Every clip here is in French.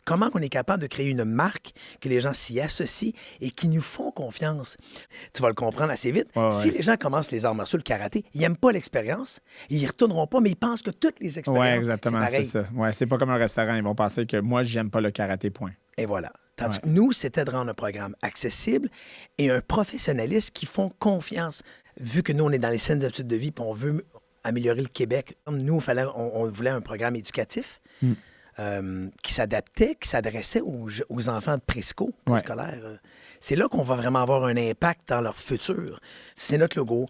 comment on est capable de créer une marque, que les gens s'y associent et qui nous font confiance. Tu vas le comprendre assez vite. Si les gens commencent les arts martiaux, le karaté, ils n'aiment pas l'expérience, ils y retourneront pas, mais ils pensent que toutes les expériences, Oui, exactement, c'est ça. Ouais, c'est pas comme un restaurant. Ils vont penser que moi, j'aime pas le karaté, point. Et voilà. Tandis que nous, c'était de rendre un programme accessible et un professionnalisme qui font confiance. Vu que nous, on est dans les saines habitudes de vie et on veut améliorer le Québec, nous, on voulait un programme éducatif qui s'adaptait, qui s'adressait aux enfants de préscolaire. C'est là qu'on va vraiment avoir un impact dans leur futur. C'est notre logo.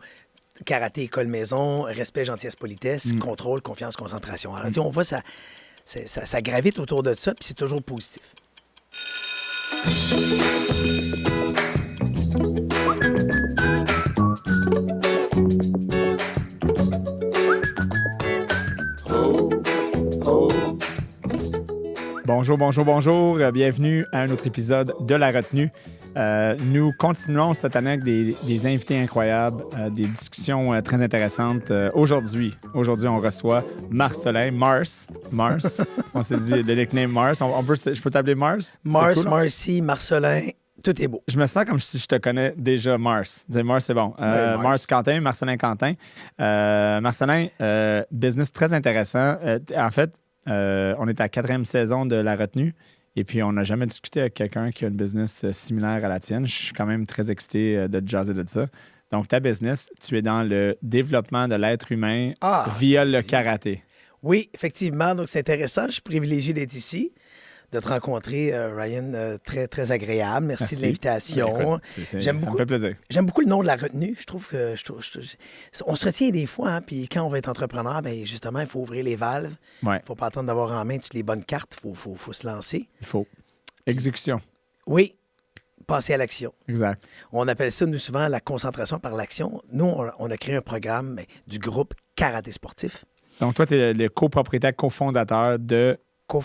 Karaté, école, maison, respect, gentillesse, politesse, contrôle, confiance, concentration. Alors, on voit ça gravite autour de ça, puis c'est toujours positif. Bonjour. Bienvenue à un autre épisode de La Retenue. Nous continuons cette année avec des invités incroyables, des discussions très intéressantes. Aujourd'hui, on reçoit Marcelin, Mars. On s'est dit le nickname Mars. Je peux t'appeler Mars? Mars, cool, Marcy, Marcelin, tout est beau. Je me sens comme si je te connais déjà, Mars. Mars, c'est bon. Mars Quentin, Marcelin Quentin. Marcelin, business très intéressant. En fait, on est à la 4e saison de La Retenue. Et puis, on n'a jamais discuté avec quelqu'un qui a une business similaire à la tienne. Je suis quand même très excité de jaser de ça. Donc, ta business, tu es dans le développement de l'être humain via le karaté. Oui, effectivement. Donc, c'est intéressant. Je suis privilégié d'être ici, de te rencontrer, Ryan. Très, très agréable. Merci de l'invitation. Ça me fait plaisir. J'aime beaucoup le nom de La Retenue. Je trouve que on se retient des fois, hein, puis quand on va être entrepreneur, bien, justement, il faut ouvrir les valves. Il ne faut pas attendre d'avoir en main toutes les bonnes cartes. Il faut se lancer. Il faut. Exécution. Oui. Passer à l'action. Exact. On appelle ça, nous, souvent, la concentration par l'action. Nous, on a créé un programme du groupe Karaté Sportif. Donc, toi, tu es le copropriétaire, cofondateur de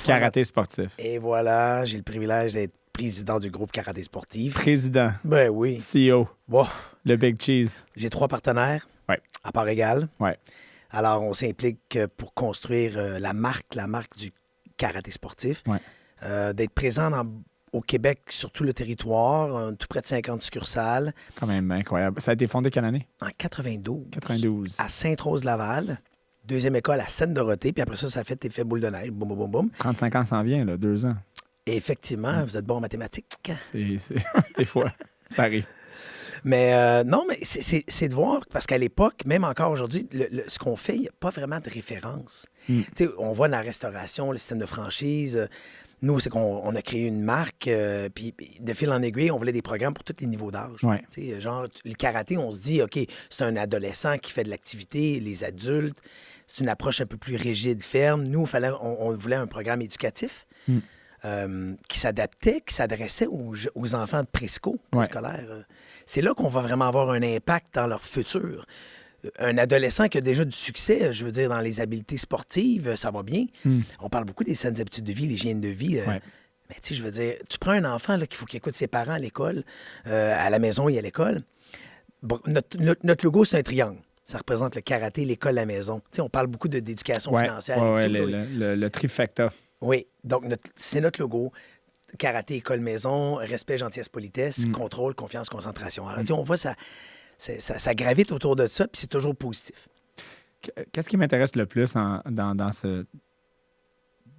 Karaté Sportif. Et voilà, j'ai le privilège d'être président du groupe Karaté Sportif. Président. Ben oui. CEO. Bon. Le Big Cheese. J'ai 3 partenaires. Ouais. À part égale. Ouais. Alors, on s'implique pour construire la marque du Karaté Sportif. Ouais. D'être présent au Québec, sur tout le territoire, tout près de 50 succursales. Quand même incroyable. Ça a été fondé quelle année? En 92. 92. À Sainte-Rose-Laval. 2e école à Seine-Dorothée. Puis après ça a fait effet boule de neige. Boum, boum, boum, boum. 35 ans s'en vient, là, 2 ans. Et effectivement, vous êtes bon en mathématiques. C'est... Des fois, ça arrive. Mais non, mais c'est de voir, parce qu'à l'époque, même encore aujourd'hui, ce qu'on fait, il n'y a pas vraiment de référence. Tu sais, on voit dans la restauration, le système de franchise. Nous, c'est qu'on a créé une marque, puis de fil en aiguille, on voulait des programmes pour tous les niveaux d'âge. Ouais. Tu sais, genre, le karaté, on se dit, OK, c'est un adolescent qui fait de l'activité, les adultes, c'est une approche un peu plus rigide, ferme. Nous, on voulait un programme éducatif qui s'adaptait, qui s'adressait aux enfants de préscolaire. C'est là qu'on va vraiment avoir un impact dans leur futur. Un adolescent qui a déjà du succès, je veux dire, dans les habiletés sportives, ça va bien. On parle beaucoup des saines habitudes de vie, l'hygiène de vie. Mais tu sais, je veux dire, tu prends un enfant qu'il faut qu'il écoute ses parents à l'école, à la maison et à l'école. Bon, notre logo, c'est un triangle. Ça représente le karaté, l'école, la maison. Tu sais, on parle beaucoup d'éducation financière. Le trifecta. Oui, donc c'est notre logo. Karaté, école, maison, respect, gentillesse, politesse, contrôle, confiance, concentration. Alors, tu sais, on voit ça gravite autour de ça, puis c'est toujours positif. Qu'est-ce qui m'intéresse le plus dans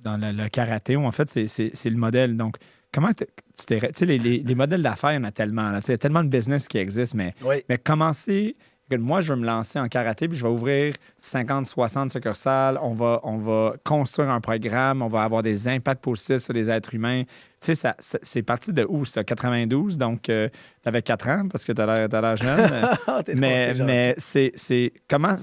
le karaté? En fait, c'est le modèle. Donc, comment tu sais, les modèles d'affaires, il y en a tellement. Il y a tellement de business qui existent, mais commencer... Moi, je veux me lancer en karaté, puis je vais ouvrir 50, 60 succursales. On va construire un programme, on va avoir des impacts positifs sur les êtres humains. Tu sais, c'est parti de où, ça? 92, donc tu avais 4 ans, parce que tu as l'air jeune. mais c'est comment...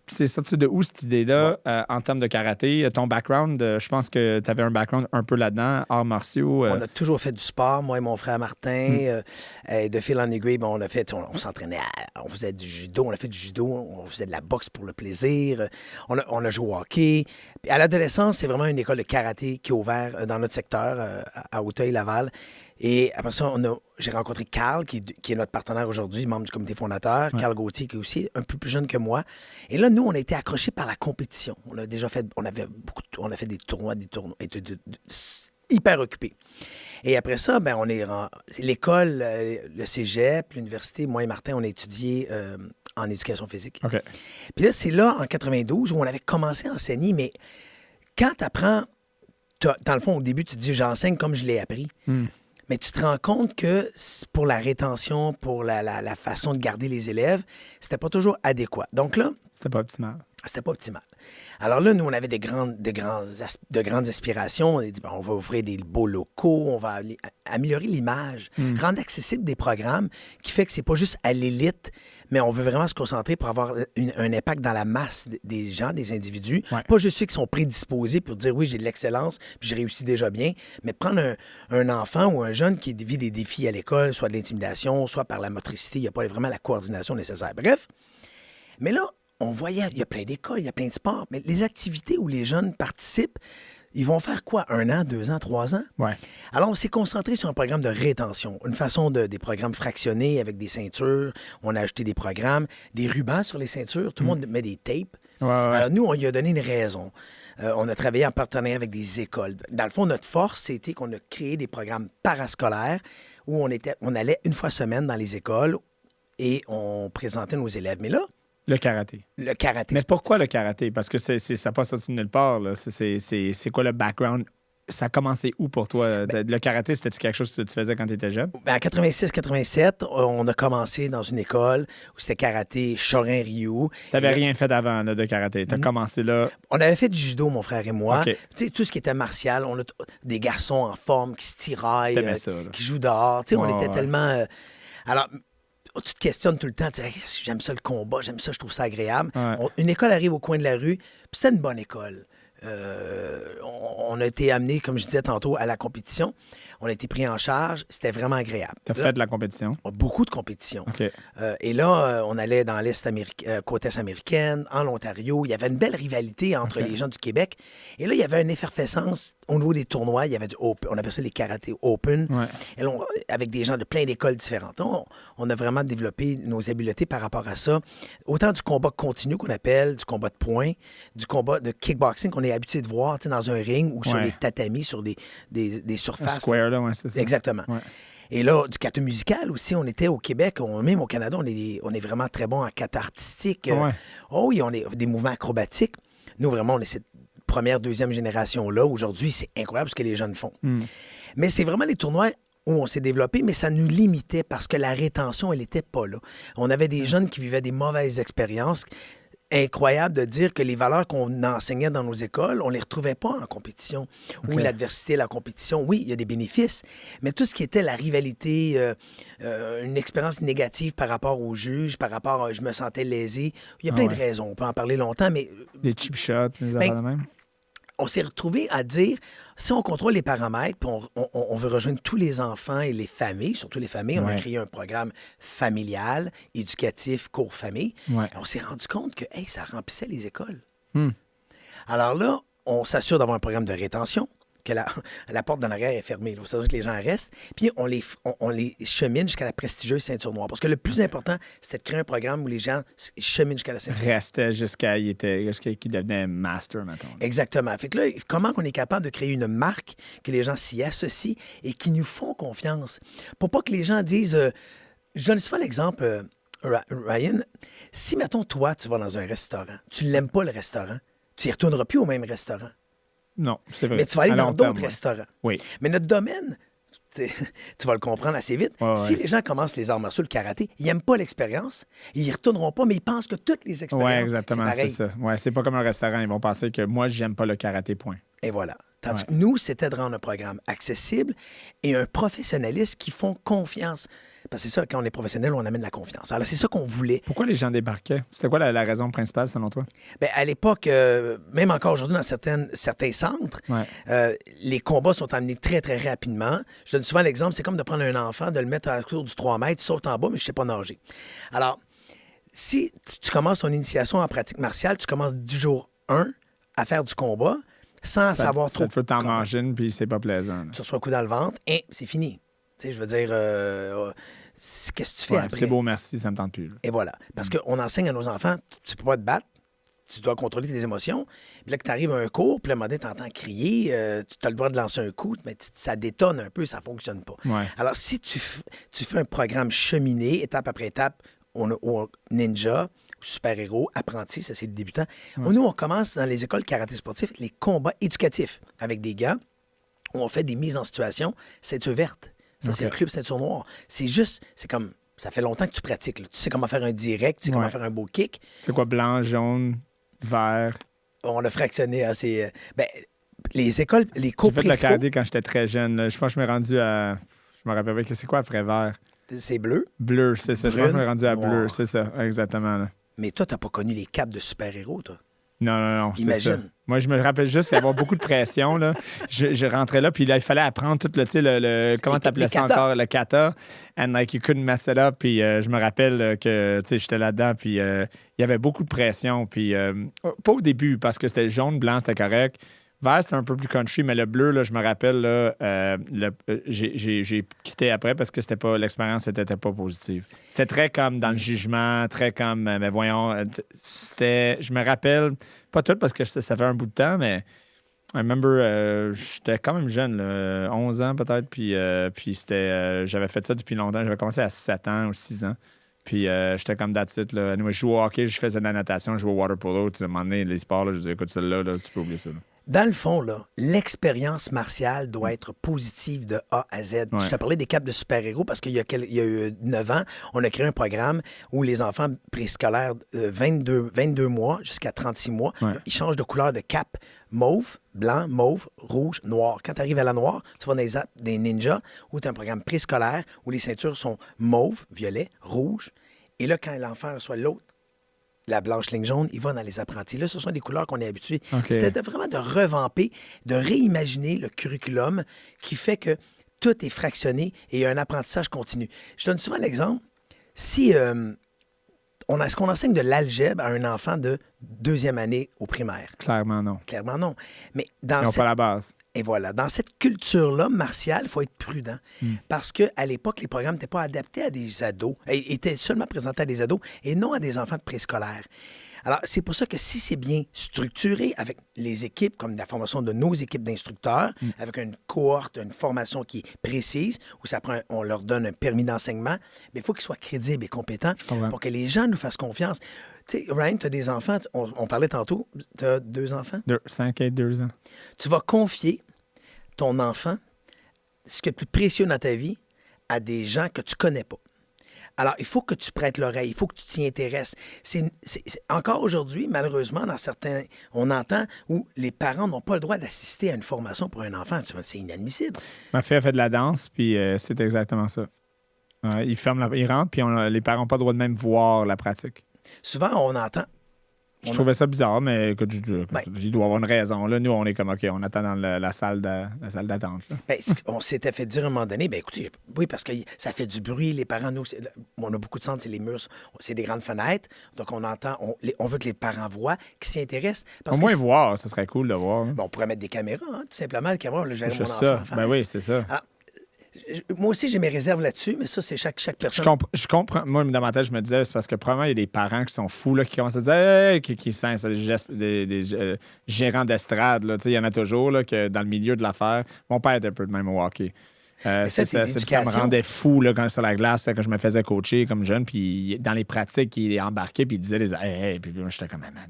C'est sorti de où, cette idée-là, en termes de karaté? Ton background, je pense que tu avais un background un peu là-dedans, arts martiaux. On a toujours fait du sport, moi et mon frère Martin. De fil en aiguille, on s'entraînait, on faisait du judo, on a fait du judo, on faisait de la boxe pour le plaisir. On a joué au hockey. Puis à l'adolescence, c'est vraiment une école de karaté qui est ouverte dans notre secteur, à Auteuil-Laval. Et après ça, j'ai rencontré Carl, qui est notre partenaire aujourd'hui, membre du comité fondateur. Carl Gauthier, qui est aussi un peu plus jeune que moi. Et là, nous, on a été accrochés par la compétition. On a déjà fait, on a fait des tournois, hyper occupé. Et après ça, ben, l'école, le cégep, l'université, moi et Martin, on a étudié en éducation physique. OK. Puis là, c'est là, en 92, où on avait commencé à enseigner, mais quand tu apprends, dans le fond, au début, tu te dis, j'enseigne comme je l'ai appris. Mais tu te rends compte que pour la rétention, pour la façon de garder les élèves, c'était pas toujours adéquat. Donc là... C'était pas optimal. C'était pas optimal. Alors là, nous, on avait de grandes aspirations. On a dit, on va ouvrir des beaux locaux, on va améliorer l'image, rendre accessible des programmes qui fait que c'est pas juste à l'élite, mais on veut vraiment se concentrer pour avoir un impact dans la masse des gens, des individus. Ouais. Pas juste ceux qui sont prédisposés pour dire, oui, j'ai de l'excellence, puis je réussis déjà bien, mais prendre un enfant ou un jeune qui vit des défis à l'école, soit de l'intimidation, soit par la motricité, il n'y a pas vraiment la coordination nécessaire. Bref, mais là, on voyait, il y a plein d'écoles, il y a plein de sports, mais les activités où les jeunes participent, ils vont faire quoi? 1 an, 2 ans, 3 ans? Ouais. Alors, on s'est concentré sur un programme de rétention, une façon des programmes fractionnés avec des ceintures. On a ajouté des programmes, des rubans sur les ceintures. Tout le monde met des tapes. Ouais. Alors, nous, on lui a donné une raison. On a travaillé en partenariat avec des écoles. Dans le fond, notre force, c'était qu'on a créé des programmes parascolaires où on allait une fois semaine dans les écoles et on présentait nos élèves. Mais là, le karaté. Le karaté. Mais pourquoi le karaté? Parce que ça n'a pas sorti de nulle part. Là. C'est quoi le background? Ça a commencé où pour toi? Le karaté, c'était-tu quelque chose que tu faisais quand tu étais jeune? En 86-87, on a commencé dans une école où c'était karaté Shorin-Ryu. Tu n'avais rien fait avant là, de karaté. Tu as commencé là. On avait fait du judo, mon frère et moi. Okay. Tu sais, tout ce qui était martial. On a des garçons en forme qui se tiraillent, qui jouent dehors. Tu sais, on était tellement... Alors... Tu te questionnes tout le temps, tu dis, j'aime ça le combat, j'aime ça, je trouve ça agréable. Ouais. Une école arrive au coin de la rue, puis c'était une bonne école. On a été amené, comme je disais tantôt, à la compétition. On a été pris en charge. C'était vraiment agréable. Tu as fait de la compétition? Beaucoup de compétitions. Okay. Et là, on allait dans l'Est côte Est américaine, en Ontario. Il y avait une belle rivalité entre les gens du Québec. Et là, il y avait une effervescence au niveau des tournois. Il y avait du Open. On appelle ça les karaté Open. Ouais. Et là, avec des gens de plein d'écoles différentes. On a vraiment développé nos habiletés par rapport à ça. Autant du combat continu qu'on appelle, du combat de poing, du combat de kickboxing qu'on est habitué de voir dans un ring ou sur des tatamis, sur des surfaces. Un square, là, c'est ça. Exactement. Ouais. Et là, du kata musical aussi, on était au Québec, même au Canada, on est vraiment très bon en kata artistique. Ouais. Oh oui, on est des mouvements acrobatiques. Nous, vraiment, on est cette première, deuxième génération-là. Aujourd'hui, c'est incroyable ce que les jeunes font. Mais c'est vraiment les tournois où on s'est développé, mais ça nous limitait parce que la rétention, elle n'était pas là. On avait des jeunes qui vivaient des mauvaises expériences. Incroyable de dire que les valeurs qu'on enseignait dans nos écoles, on ne les retrouvait pas en compétition. Okay. Oui, l'adversité, la compétition, oui, il y a des bénéfices, mais tout ce qui était la rivalité, une expérience négative par rapport aux juges, par rapport à je me sentais lésé, il y a plein de raisons. On peut en parler longtemps, mais... Des cheap shots, les affaires de même. On s'est retrouvé à dire, si on contrôle les paramètres, puis on veut rejoindre tous les enfants et les familles, surtout les familles, on a créé un programme familial, éducatif, cours famille. On s'est rendu compte que ça remplissait les écoles. Alors là, on s'assure d'avoir un programme de rétention, que la porte d'en arrière est fermée. Il faut s'assurer que les gens restent. Puis on les chemine jusqu'à la prestigieuse ceinture noire. Parce que le plus important, c'était de créer un programme où les gens cheminent jusqu'à la ceinture noire. Restait jusqu'à qu'ils devenaient master, maintenant. Exactement. Fait que là, comment on est capable de créer une marque, que les gens s'y associent et qui nous font confiance? Pour pas que les gens disent... je donne souvent l'exemple, Ryan. Si, mettons, toi, tu vas dans un restaurant, tu l'aimes pas, le restaurant, tu y retourneras plus au même restaurant. Non, c'est vrai. Mais tu vas aller dans d'autres restaurants. Oui. Mais notre domaine, tu vas le comprendre assez vite. Si les gens commencent les arts martiaux, le karaté, ils n'aiment pas l'expérience, ils n'y retourneront pas, mais ils pensent que toutes les expériences, oui, exactement, c'est ça. Ouais, c'est pas comme un restaurant. Ils vont penser que moi, j'aime pas le karaté, point. Et voilà. Tandis que nous, c'était de rendre un programme accessible et un professionnalisme qui font confiance. Parce que c'est ça, quand on est professionnel, on amène la confiance. Alors, c'est ça qu'on voulait. Pourquoi les gens débarquaient? C'était quoi la raison principale, selon toi? Bien, à l'époque, même encore aujourd'hui, dans certains centres, les combats sont amenés très, très rapidement. Je donne souvent l'exemple, c'est comme de prendre un enfant, de le mettre à la cour du 3 mètres, il saute en bas, mais je ne sais pas nager. Alors, si tu commences ton initiation en pratique martiale, tu commences du jour 1 à faire du combat sans savoir trop. Ça te fait t'en manger une, puis c'est pas plaisant. Là. Tu reçois un coup dans le ventre et c'est fini. Tu sais, je veux dire, qu'est-ce que tu fais après? C'est beau, merci, ça me tente plus. Là. Et voilà. Parce qu'on enseigne à nos enfants, tu peux pas te battre, tu dois contrôler tes émotions. Puis là, que tu arrives à un cours, puis le moment donné, tu entends crier, tu as le droit de lancer un coup, mais ça détonne un peu, ça ne fonctionne pas. Ouais. Alors, si tu fais un programme cheminé, étape après étape, au ninja, super-héros, apprenti, ça c'est le débutant. Ouais. Nous, on commence dans les écoles karaté sportifs, les combats éducatifs avec des gants où on fait des mises en situation, ceinture verte. Ça, c'est le club ceinture noire. C'est comme, ça fait longtemps que tu pratiques. Là. Tu sais comment faire un direct, tu sais comment faire un beau kick. C'est quoi, blanc, jaune, vert? On a fractionné assez. Les écoles, les cours J'ai fait le karaté quand j'étais très jeune. Là. Je pense que je m'ai rendu à... Je me rappelle pas, c'est quoi après vert? C'est bleu. Bleu, c'est ça. Brune, je pense que je m'ai rendu à noir. bleu, c'est ça, exactement. Là. Mais toi, t'as pas connu les capes de super-héros, toi. Non, c'est ça. Imagine. Moi, je me rappelle juste qu'il y avait beaucoup de pression. Là. Je rentrais là, puis là, il fallait apprendre tout le comment t'appelais ça encore? Le kata. And like, you couldn't mess it up. Puis je me rappelle que, tu sais, j'étais là-dedans, puis il y avait beaucoup de pression. Puis pas au début, parce que c'était jaune, blanc, c'était correct. Vert, c'était un peu plus country, mais le bleu, là, je me rappelle, là, j'ai quitté après parce que l'expérience n'était pas positive. C'était très comme dans le jugement, très comme, mais voyons, je me rappelle, pas tout parce que ça fait un bout de temps, mais I remember, j'étais quand même jeune, là, 11 ans peut-être, puis j'avais fait ça depuis longtemps. J'avais commencé à 7 ans ou 6 ans. Puis j'étais comme that's it. Là. Anyway, je jouais au hockey, je faisais de la natation, je jouais au water polo. Tu sais, à un moment donné, les sports, là, je disais, écoute, celle-là, là, tu peux oublier ça. Là. Dans le fond, là, l'expérience martiale doit être positive de A à Z. Ouais. Je t'ai parlé des capes de super-héros parce qu'il y a eu 9 ans, on a créé un programme où les enfants préscolaires 22 mois jusqu'à 36 mois, ils changent de couleur de cape mauve, blanc, mauve, rouge, noir. Quand tu arrives à la noire, tu vas dans des ninjas où tu as un programme préscolaire où les ceintures sont mauve, violet, rouge. Et là, quand l'enfant reçoit l'autre, la blanche ligne jaune, il va dans les apprentis. Là, ce sont des couleurs qu'on est habitué. Okay. C'était vraiment de revamper, de réimaginer le curriculum qui fait que tout est fractionné et il y a un apprentissage continu. Je donne souvent l'exemple. Si est-ce qu'on enseigne de l'algèbre à un enfant de 2e année au primaire? Clairement non. Clairement non. Mais dans Ils n'ont pas la base. Et voilà, dans cette culture-là martiale, il faut être prudent. Parce qu'à l'époque, les programmes n'étaient pas adaptés à des ados. Ils étaient seulement présentés à des ados et non à des enfants de préscolaire. Alors, c'est pour ça que si c'est bien structuré avec les équipes, comme la formation de nos équipes d'instructeurs, avec une cohorte, une formation qui est précise, où on leur donne un permis d'enseignement, mais il faut qu'ils soient crédibles et compétents pour que les gens nous fassent confiance. Tu sais, Ryan, tu as des enfants, on parlait tantôt, tu as 2 enfants? 5 et 2 ans. Tu vas confier ton enfant, ce qui est le plus précieux dans ta vie, à des gens que tu connais pas. Alors, il faut que tu prêtes l'oreille, il faut que tu t'y intéresses. Encore aujourd'hui, malheureusement, dans certains, on entend où les parents n'ont pas le droit d'assister à une formation pour un enfant. C'est inadmissible. Ma fille a fait de la danse, puis c'est exactement ça. Ils rentrent, puis les parents n'ont pas le droit de même voir la pratique. Souvent, on entend... Je trouvais ça bizarre, mais écoute, il doit avoir une raison. Là, nous, on est comme, OK, on attend dans la salle d'attente. On s'était fait dire à un moment donné, écoutez, oui, parce que ça fait du bruit, les parents, nous, on a beaucoup de centres, c'est les murs, c'est des grandes fenêtres, donc on entend, on veut que les parents voient, qu'ils s'y intéressent. Au moins voir, ça serait cool de voir. On pourrait mettre des caméras, tout simplement, le caméra, là, je verrai mon ça. enfant. Ben oui, c'est ça. Alors, moi aussi, j'ai mes réserves là-dessus, mais ça, c'est chaque personne. Je comprends. Moi, dans ma tête, je me disais, c'est parce que probablement, il y a des parents qui sont fous, là, qui commencent à dire, hey, qui sont des gérants d'estrade. Il y en a toujours là, que dans le milieu de l'affaire. Mon père était un peu de même au hockey. Ça me rendait fou là, quand sur la glace, quand je me faisais coacher comme jeune. Puis dans les pratiques, il embarquait, puis il disait, hey, puis moi, j'étais comme, man,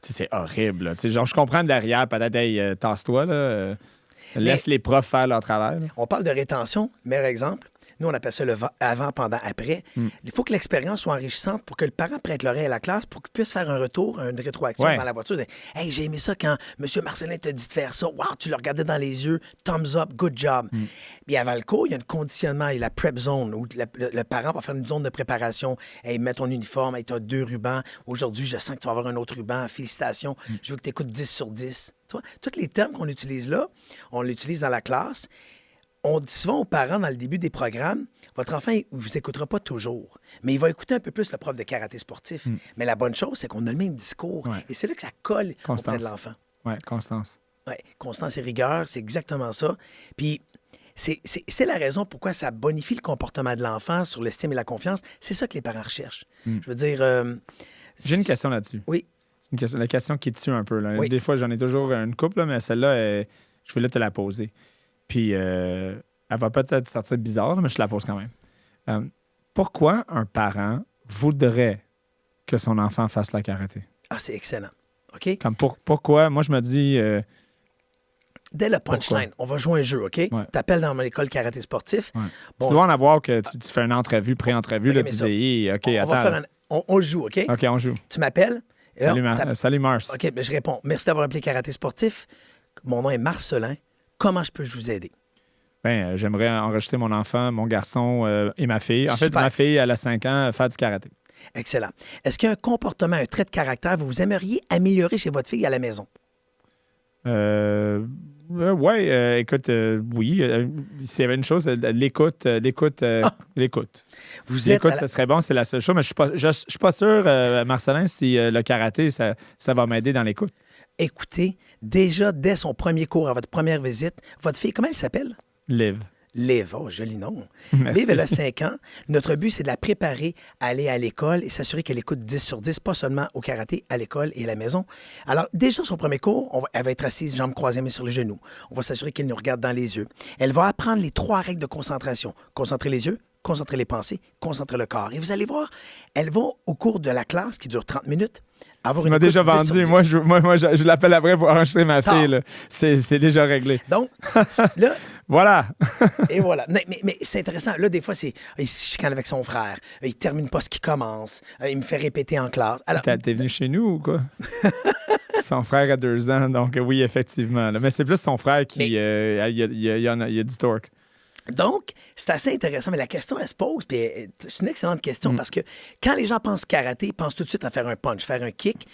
c'est horrible. Là. Genre, je comprends derrière, peut-être, hey, tasse-toi, là. Laisse les profs faire leur travail. Là. On parle de rétention, meilleur exemple. Nous, on appelle ça le avant, pendant, après. Il faut que l'expérience soit enrichissante pour que le parent prête l'oreille à la classe pour qu'il puisse faire un retour, une rétroaction dans la voiture. Hey, j'ai aimé ça quand M. Marcelin t'a dit de faire ça. Wow, tu le regardais dans les yeux. Thumbs up, good job. Puis avant le cours, il y a un conditionnement, il y a la prep zone où le parent va faire une zone de préparation. Hey, mets ton uniforme, hey, tu as 2 rubans. Aujourd'hui, je sens que tu vas avoir un autre ruban. Félicitations. Je veux que tu écoutes 10 sur 10. Tu vois, tous les termes qu'on utilise là, on l'utilise dans la classe. On dit souvent aux parents dans le début des programmes, votre enfant ne vous écoutera pas toujours, mais il va écouter un peu plus le prof de karaté sportif. Mais la bonne chose, c'est qu'on a le même discours. Ouais. Et c'est là que ça colle auprès de l'enfant. Oui, constance. Oui, constance et rigueur, c'est exactement ça. Puis c'est la raison pourquoi ça bonifie le comportement de l'enfant sur l'estime et la confiance. C'est ça que les parents recherchent. Je veux dire... J'ai une question là-dessus. Oui. la question qui tue un peu. Là. Oui. Des fois, j'en ai toujours une couple, là, mais celle-là, je voulais te la poser. Puis, elle va peut-être sortir bizarre, là, mais je te la pose quand même. Pourquoi un parent voudrait que son enfant fasse la karaté? Ah, c'est excellent. OK? Comme pourquoi? Moi, je me dis... Dès le punchline, on va jouer un jeu, OK? Ouais. Tu appelles dans mon école karaté sportif. Ouais. Bon, tu dois en avoir que tu fais une entrevue, pré-entrevue, OK, là, mais tu ça, dis, OK, on va attends. faire on joue, OK? OK, on joue. Tu m'appelles. Et Salut, là, salut Mars. OK, mais je réponds. Merci d'avoir appelé Karaté Sportif. Mon nom est Marcelin. Comment je peux vous aider? Ben, j'aimerais enregistrer mon enfant, mon garçon et ma fille. En fait, Super. ma fille, elle a 5 ans, faire du karaté. Excellent. Est-ce qu'il y a un comportement, un trait de caractère que vous aimeriez améliorer chez votre fille à la maison? Oui, écoute, oui. S'il y avait une chose, l'écoute. L'écoute. Vous êtes L'écoute, ça serait bon, c'est la seule chose. Mais je suis pas sûr, Marcelin, si le karaté, ça va m'aider dans l'écoute. Écoutez, déjà, dès son premier cours, à votre première visite, votre fille, comment elle s'appelle? Live. Liv, oh, joli nom. Merci. Liv, elle a 5 ans. Notre but, c'est de la préparer à aller à l'école et s'assurer qu'elle écoute 10 sur 10, pas seulement au karaté, à l'école et à la maison. Alors, déjà, son premier cours, elle va être assise, jambes croisées, mais sur les genoux. On va s'assurer qu'elle nous regarde dans les yeux. Elle va apprendre les 3 règles de concentration. Concentrer les yeux, concentrer les pensées, concentrer le corps. Et vous allez voir, elle va, au cours de la classe, qui dure 30 minutes, avoir Tu une m'as écoute déjà 10 sur vendu. 10. Moi, je l'appelle après pour enregistrer ma fille. Là. C'est déjà réglé. Donc, là, Voilà. et voilà. Mais c'est intéressant. Là, des fois, il se chicane avec son frère. Il termine pas ce qu'il commence. Il me fait répéter en classe. Alors, T'es venu chez nous ou quoi? Son frère a 2 ans, donc oui, effectivement. Là. Mais c'est plus son frère qui il y a du torque. donc, c'est assez intéressant. Mais la question, elle se pose. Puis c'est une excellente question parce que quand les gens pensent karaté, ils pensent tout de suite à faire un punch, faire un kick.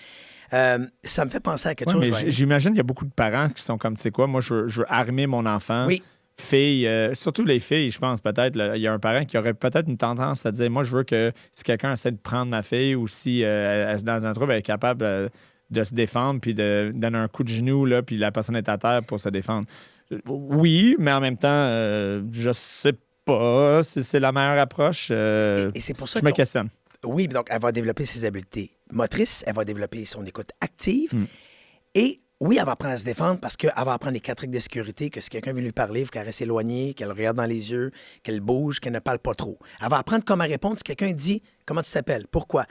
Ça me fait penser à quelque chose. Mais Ryan. j'imagine qu'il y a beaucoup de parents qui sont comme, tu sais quoi, moi, je veux armer mon enfant. Oui. Filles, surtout les filles, je pense peut-être. Il y a un parent qui aurait peut-être une tendance à dire, moi, je veux que si quelqu'un essaie de prendre ma fille ou si elle est dans un trouble, elle est capable de se défendre puis de donner un coup de genou, là, puis la personne est à terre pour se défendre. Oui, mais en même temps, je sais pas si c'est la meilleure approche. Et c'est pour ça je me questionne. Oui, donc elle va développer ses habiletés motrices, elle va développer son écoute active. Et oui, elle va apprendre à se défendre parce qu'elle va apprendre les 4 règles de sécurité, que si quelqu'un veut lui parler, il faut qu'elle reste éloignée, qu'elle regarde dans les yeux, qu'elle bouge, qu'elle ne parle pas trop. Elle va apprendre comment répondre si quelqu'un dit « Comment tu t'appelles? Pourquoi?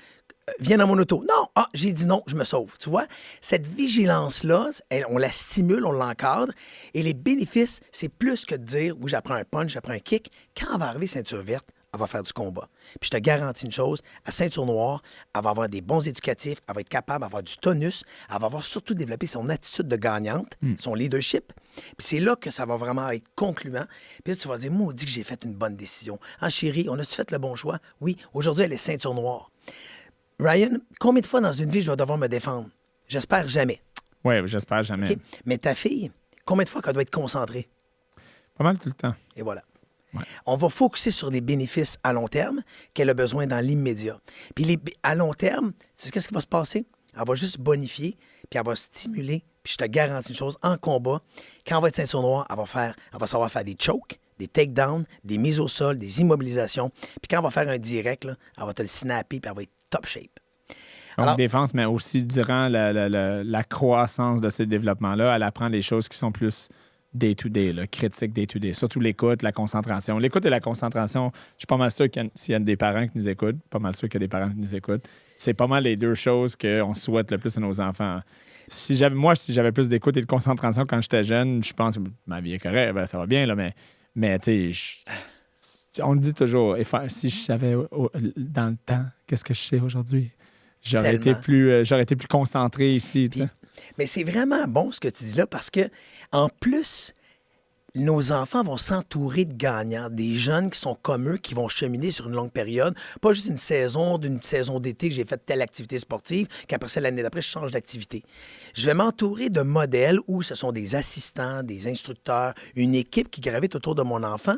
Viens dans mon auto. » Non! Ah, j'ai dit non, je me sauve. Tu vois? Cette vigilance-là, on la stimule, on l'encadre. Et les bénéfices, c'est plus que de dire « Oui, j'apprends un punch, j'apprends un kick. » Quand elle va arriver ceinture verte, elle va faire du combat. Puis je te garantis une chose, à ceinture noire, elle va avoir des bons éducatifs, elle va être capable d'avoir du tonus, elle va avoir surtout développé son attitude de gagnante, son leadership. Puis c'est là que ça va vraiment être concluant. Puis là, tu vas dire, maudit que j'ai fait une bonne décision. Ah, chérie, on a-tu fait le bon choix? Oui, aujourd'hui, elle est ceinture noire. Ryan, combien de fois dans une vie je vais devoir me défendre? J'espère jamais. Oui, j'espère jamais. Okay? Mais ta fille, combien de fois qu'elle doit être concentrée? Pas mal tout le temps. Et voilà. Ouais. On va focuser sur des bénéfices à long terme qu'elle a besoin dans l'immédiat. Puis à long terme, tu sais qu'est-ce qui va se passer? Elle va juste bonifier, puis elle va stimuler. Puis je te garantis une chose, en combat, quand elle va être ceinture noire, elle va savoir faire des chokes, des takedowns, des mises au sol, des immobilisations. Puis quand elle va faire un direct, là, elle va te le snapper, puis elle va être top shape. Donc, Alors, défense, mais aussi durant la croissance de ce développement-là, elle apprend des choses qui sont plus day-to-day, critiques day-to-day. Surtout l'écoute, la concentration. L'écoute et la concentration, je suis pas mal sûr s'il y a des parents qui nous écoutent, pas mal sûr qu'il y a des parents qui nous écoutent, c'est pas mal les 2 choses qu'on souhaite le plus à nos enfants. Si j'avais plus d'écoute et de concentration quand j'étais jeune, je pense que ma vie est correcte, ben, ça va bien, là, mais tu sais, on le dit toujours, si je savais dans le temps, qu'est-ce que je sais aujourd'hui? J'aurais été plus concentré ici. Mais c'est vraiment bon ce que tu dis là parce que, en plus, nos enfants vont s'entourer de gagnants, des jeunes qui sont comme eux, qui vont cheminer sur une longue période. Pas juste d'une saison d'été que j'ai fait telle activité sportive, qu'après ça, l'année d'après, je change d'activité. Je vais m'entourer de modèles où ce sont des assistants, des instructeurs, une équipe qui gravite autour de mon enfant,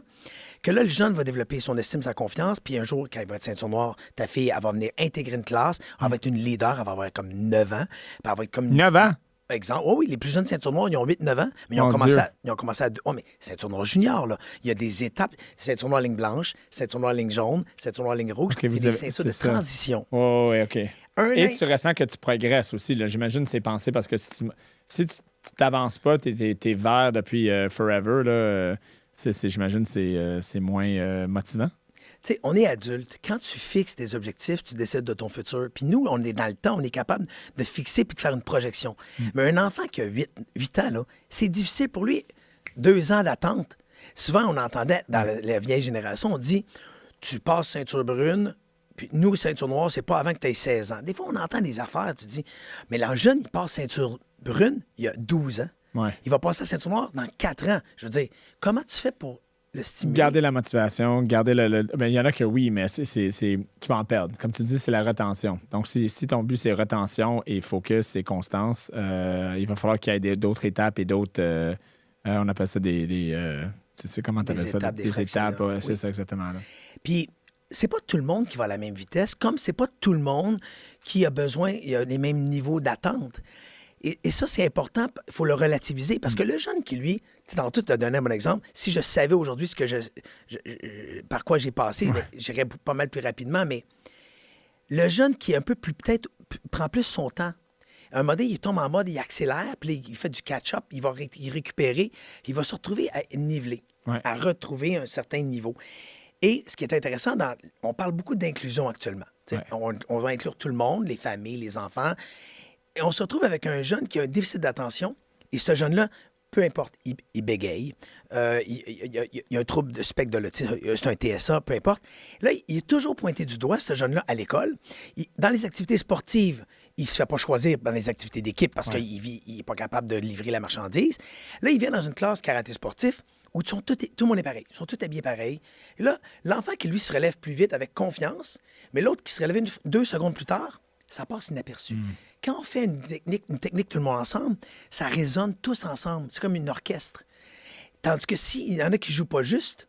que là, le jeune va développer son estime, sa confiance, puis un jour, quand il va être ceinture noire, ta fille, elle va venir intégrer une classe, elle va être une leader, elle va avoir comme 9 ans, puis elle va être comme... 9 ans? Exemple. Oh oui, les plus jeunes ceintures noires, ils ont 8-9 ans, mais ils ont commencé à... Oh, mais ceinture noire junior, là. Il y a des étapes. Ceinture noire ligne blanche, ceinture noire ligne jaune, ceinture noire ligne rouge. Okay, c'est des ceintures de transition. Oh, oui, OK. Et tu ressens que tu progresses aussi. Là. J'imagine c'est pensé parce que si tu t'avances pas, t'es vert depuis forever, là, j'imagine que c'est moins motivant. Tu sais, on est adulte. Quand tu fixes des objectifs, tu décides de ton futur. Puis nous, on est dans le temps, on est capable de fixer puis de faire une projection. Mais un enfant qui a 8 ans, là, c'est difficile pour lui. 2 ans d'attente. Souvent, on entendait dans la vieille génération, on dit, tu passes ceinture brune, puis nous, ceinture noire, c'est pas avant que tu aies 16 ans. Des fois, on entend des affaires, tu dis, mais le jeune, il passe ceinture brune, il y a 12 ans. Ouais. Il va passer à ceinture noire dans 4 ans. Je veux dire, comment tu fais pour le stimuler? Garder la motivation, garder ben, il y en a que oui, mais tu vas en perdre. Comme tu dis, c'est la retention. Donc, si ton but, c'est retention et focus et constance, il va falloir qu'il y ait d'autres étapes et d'autres... on appelle ça comment tu appelles ça? Des étapes, ouais, c'est ça exactement. Là. Puis, c'est pas tout le monde qui va à la même vitesse, comme c'est pas tout le monde qui a besoin, il a les mêmes niveaux d'attente. Et ça, c'est important, il faut le relativiser, parce que le jeune qui, lui, tantôt, tu as donné un bon exemple, si je savais aujourd'hui ce que par quoi j'ai passé, j'irais pas mal plus rapidement, mais le jeune qui est un peu plus, peut-être, prend plus son temps. Un moment donné, il tombe en mode, il accélère, puis il fait du catch-up, il va récupérer, il va se retrouver à niveler, à retrouver un certain niveau. Et ce qui est intéressant, on parle beaucoup d'inclusion actuellement. On va inclure tout le monde, les familles, les enfants. Et on se retrouve avec un jeune qui a un déficit d'attention. Et ce jeune-là, peu importe, il bégaye, il y a un trouble de spectre de l'autisme, c'est un TSA, peu importe. Là, il est toujours pointé du doigt, ce jeune-là, à l'école. Dans les activités sportives, il ne se fait pas choisir dans les activités d'équipe parce qu'il n'est pas capable de livrer la marchandise. Là, il vient dans une classe karaté sportif où tout le monde est pareil. Ils sont tous habillés pareil. Et là, l'enfant qui, lui, se relève plus vite avec confiance, mais l'autre qui se relève 2 secondes plus tard, ça passe inaperçu. Quand on fait une technique tout le monde ensemble, ça résonne tous ensemble. C'est comme une orchestre. Tandis que s'il y en a qui ne jouent pas juste,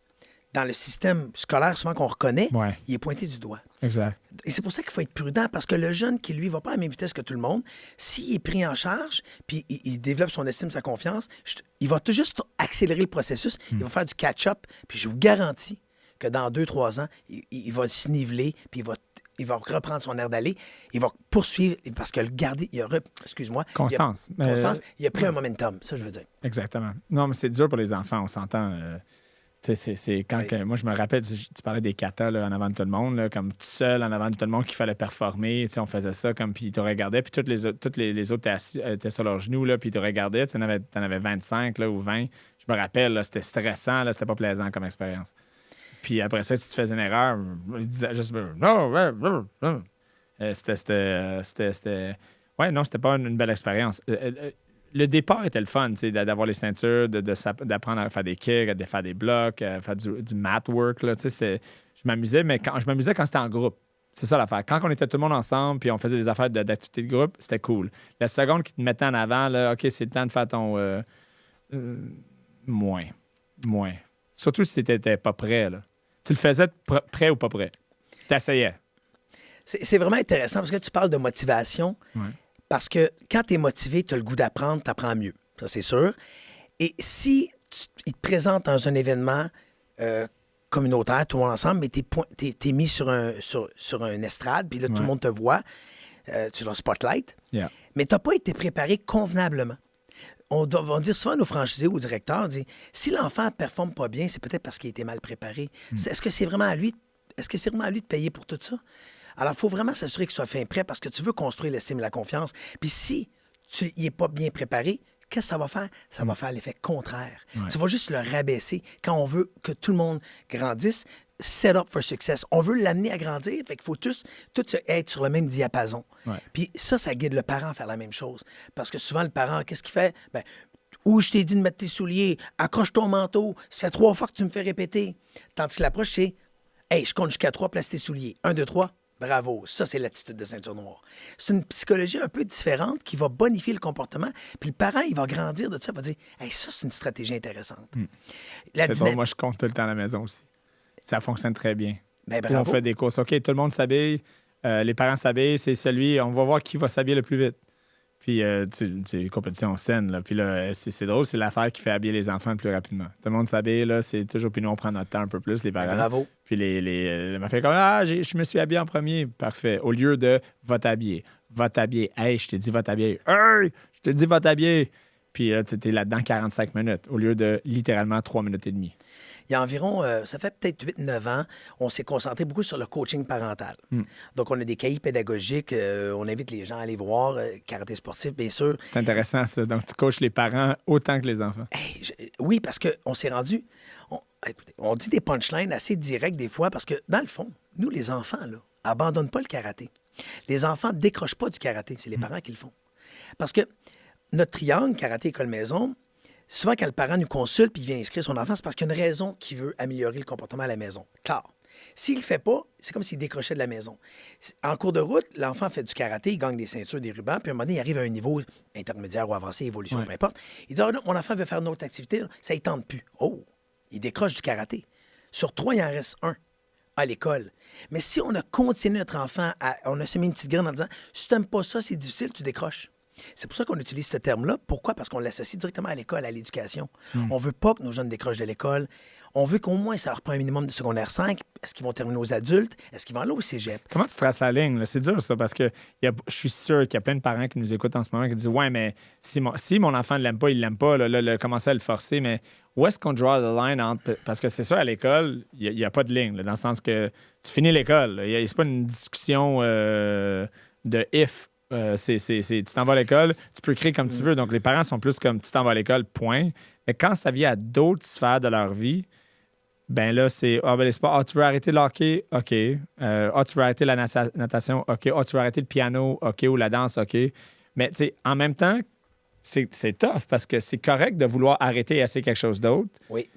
dans le système scolaire, souvent qu'on reconnaît, il est pointé du doigt. Exact. Et c'est pour ça qu'il faut être prudent, parce que le jeune qui, lui, va pas à la même vitesse que tout le monde, s'il est pris en charge, puis il développe son estime, sa confiance, il va tout juste accélérer le processus, il va faire du catch-up, puis je vous garantis que dans 2-3 ans, il va se niveler, puis il va reprendre son air d'aller, il va poursuivre, parce que le garder, excuse-moi. Constance. Il a pris un momentum, ça je veux dire. Exactement. Non, mais c'est dur pour les enfants, on s'entend. C'est quand moi, je me rappelle, tu parlais des katas là, en avant de tout le monde, là, comme tout seul en avant de tout le monde qu'il fallait performer. On faisait ça comme, puis ils te regardaient, puis toutes les autres étaient sur leurs genoux, là, puis ils te regardaient. Tu en avais 25 là, ou 20. Je me rappelle, là, c'était stressant, là, c'était pas plaisant comme expérience. Puis après ça, si tu faisais une erreur, il disait juste non, c'était. Ouais, non, c'était pas une belle expérience. Le départ était le fun, d'avoir les ceintures, d'apprendre à faire des kicks, à faire des blocs, à faire du mat work. Là, je m'amusais, mais je m'amusais quand c'était en groupe. C'est ça l'affaire. Quand on était tout le monde ensemble puis on faisait des affaires d'activité de groupe, c'était cool. La seconde qui te mettait en avant, là, OK, c'est le temps de faire ton... moins. Surtout si tu n'étais pas prêt. Là. Tu le faisais prêt ou pas prêt. Tu essayais. C'est vraiment intéressant parce que tu parles de motivation. Ouais. Parce que quand tu es motivé, tu as le goût d'apprendre, tu apprends mieux. Ça, c'est sûr. Et si il te présente dans un événement communautaire, tout le monde ensemble, mais tu es mis sur un estrade, puis là, tout le monde te voit, tu le spotlight, mais tu n'as pas été préparé convenablement. On va dire souvent à nos franchisés ou aux directeurs, si l'enfant ne performe pas bien, c'est peut-être parce qu'il a été mal préparé. Est-ce que c'est vraiment à lui? Est-ce que c'est vraiment à lui de payer pour tout ça? Alors, il faut vraiment s'assurer qu'il soit fin prêt parce que tu veux construire l'estime et la confiance. Puis si il n'est pas bien préparé, qu'est-ce que ça va faire? Ça va faire l'effet contraire. Ouais. Tu vas juste le rabaisser. Quand on veut que tout le monde grandisse, set up for success. On veut l'amener à grandir, fait qu'il faut tous être sur le même diapason. Ouais. Puis ça guide le parent à faire la même chose. Parce que souvent, le parent, qu'est-ce qu'il fait? Ben, ou je t'ai dit de mettre tes souliers, accroche ton manteau, ça fait 3 fois que tu me fais répéter. Tandis que l'approche, c'est, hey, je compte jusqu'à 3, place tes souliers. 1, 2, 3. Bravo, ça, c'est l'attitude de ceinture noire. C'est une psychologie un peu différente qui va bonifier le comportement. Puis le parent, il va grandir de ça, il va dire hey, ça, c'est une stratégie intéressante. C'est bon, moi, je compte tout le temps à la maison aussi. Ça fonctionne très bien. Ben, bravo. On fait des courses. OK, tout le monde s'habille, les parents s'habillent, c'est celui, on va voir qui va s'habiller le plus vite. Puis, c'est une compétition saine. Là. Puis là, c'est drôle, c'est l'affaire qui fait habiller les enfants le plus rapidement. Tout le monde s'habille, là, c'est toujours... Puis nous, on prend notre temps un peu plus, les parents. Bravo. Puis elle m'a fait comme, je me suis habillé en premier. Parfait. Au lieu de, va t'habiller. Va t'habiller. Hey, je t'ai dit, va t'habiller. Hey, je t'ai dit, va t'habiller. Puis là, tu étais là-dedans 45 minutes, au lieu de littéralement 3 minutes et demie. Il y a environ, ça fait peut-être 8-9 ans, on s'est concentré beaucoup sur le coaching parental. Donc, on a des cahiers pédagogiques, on invite les gens à aller voir, karaté sportif, bien sûr. C'est intéressant, ça. Donc, tu coaches les parents autant que les enfants. Oui, parce qu'on s'est rendu... Écoutez, on dit des punchlines assez directs des fois, parce que, dans le fond, nous, les enfants, là, abandonnent pas le karaté. Les enfants ne décrochent pas du karaté, c'est les parents qui le font. Parce que notre triangle, karaté, école, maison... Souvent, quand le parent nous consulte et il vient inscrire son enfant, c'est parce qu'il y a une raison qui veut améliorer le comportement à la maison. Car s'il ne le fait pas, c'est comme s'il décrochait de la maison. En cours de route, l'enfant fait du karaté, il gagne des ceintures, des rubans, puis à un moment donné, il arrive à un niveau intermédiaire ou avancé, évolution, peu importe. Il dit, mon enfant veut faire une autre activité, ça ne tente plus. Oh, il décroche du karaté. Sur 3, il en reste 1 à l'école. Mais si on a continué notre enfant, on a semé une petite graine en disant, si tu n'aimes pas ça, c'est difficile, tu décroches. C'est pour ça qu'on utilise ce terme-là. Pourquoi? Parce qu'on l'associe directement à l'école, à l'éducation. On veut pas que nos jeunes décrochent de l'école. On veut qu'au moins ça leur prend un minimum de secondaire 5. Est-ce qu'ils vont terminer aux adultes? Est-ce qu'ils vont aller au cégep? Comment tu traces la ligne? Là? C'est dur, ça, parce que je suis sûr qu'il y a plein de parents qui nous écoutent en ce moment qui disent « Ouais, mais si mon enfant ne l'aime pas, il ne l'aime pas. » Là, commencer à le forcer. Mais où est-ce qu'on draw the line entre... Parce que c'est ça, à l'école, il n'y a pas de ligne, là, dans le sens que tu finis l'école. C'est pas une discussion de « if ». Tu t'en vas à l'école, tu peux créer comme tu veux. Donc, les parents sont plus comme tu t'en vas à l'école, point. Mais quand ça vient à d'autres sphères de leur vie, ben là, c'est les sports. Tu veux arrêter le hockey? OK. Tu veux arrêter la natation? OK. Tu veux arrêter le piano? OK. Ou la danse? OK. Mais tu sais, en même temps, c'est tough parce que c'est correct de vouloir arrêter et essayer quelque chose d'autre. Oui.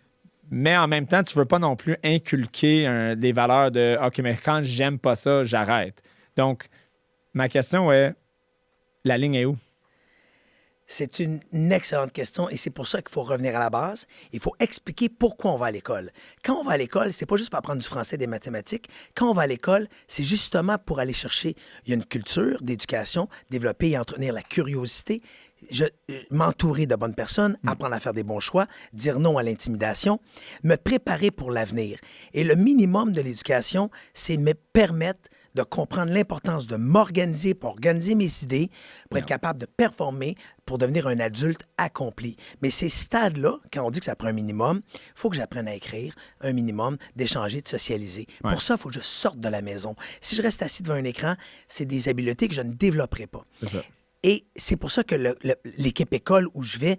Mais en même temps, tu veux pas non plus inculquer des valeurs de OK, mais quand j'aime pas ça, j'arrête. Donc, ma question est, la ligne est où? C'est une excellente question et c'est pour ça qu'il faut revenir à la base. Il faut expliquer pourquoi on va à l'école. Quand on va à l'école, c'est pas juste pour apprendre du français et des mathématiques. Quand on va à l'école, c'est justement pour aller chercher une culture d'éducation, développer et entretenir la curiosité, m'entourer de bonnes personnes, apprendre à faire des bons choix, dire non à l'intimidation, me préparer pour l'avenir. Et le minimum de l'éducation, c'est me permettre de comprendre l'importance de m'organiser pour organiser mes idées, pour être capable de performer, pour devenir un adulte accompli. Mais ces stades-là, quand on dit que ça prend un minimum, il faut que j'apprenne à écrire un minimum, d'échanger, de socialiser. Ouais. Pour ça, il faut que je sorte de la maison. Si je reste assis devant un écran, c'est des habiletés que je ne développerai pas. C'est ça. Et c'est pour ça que l'équipe école où je vais,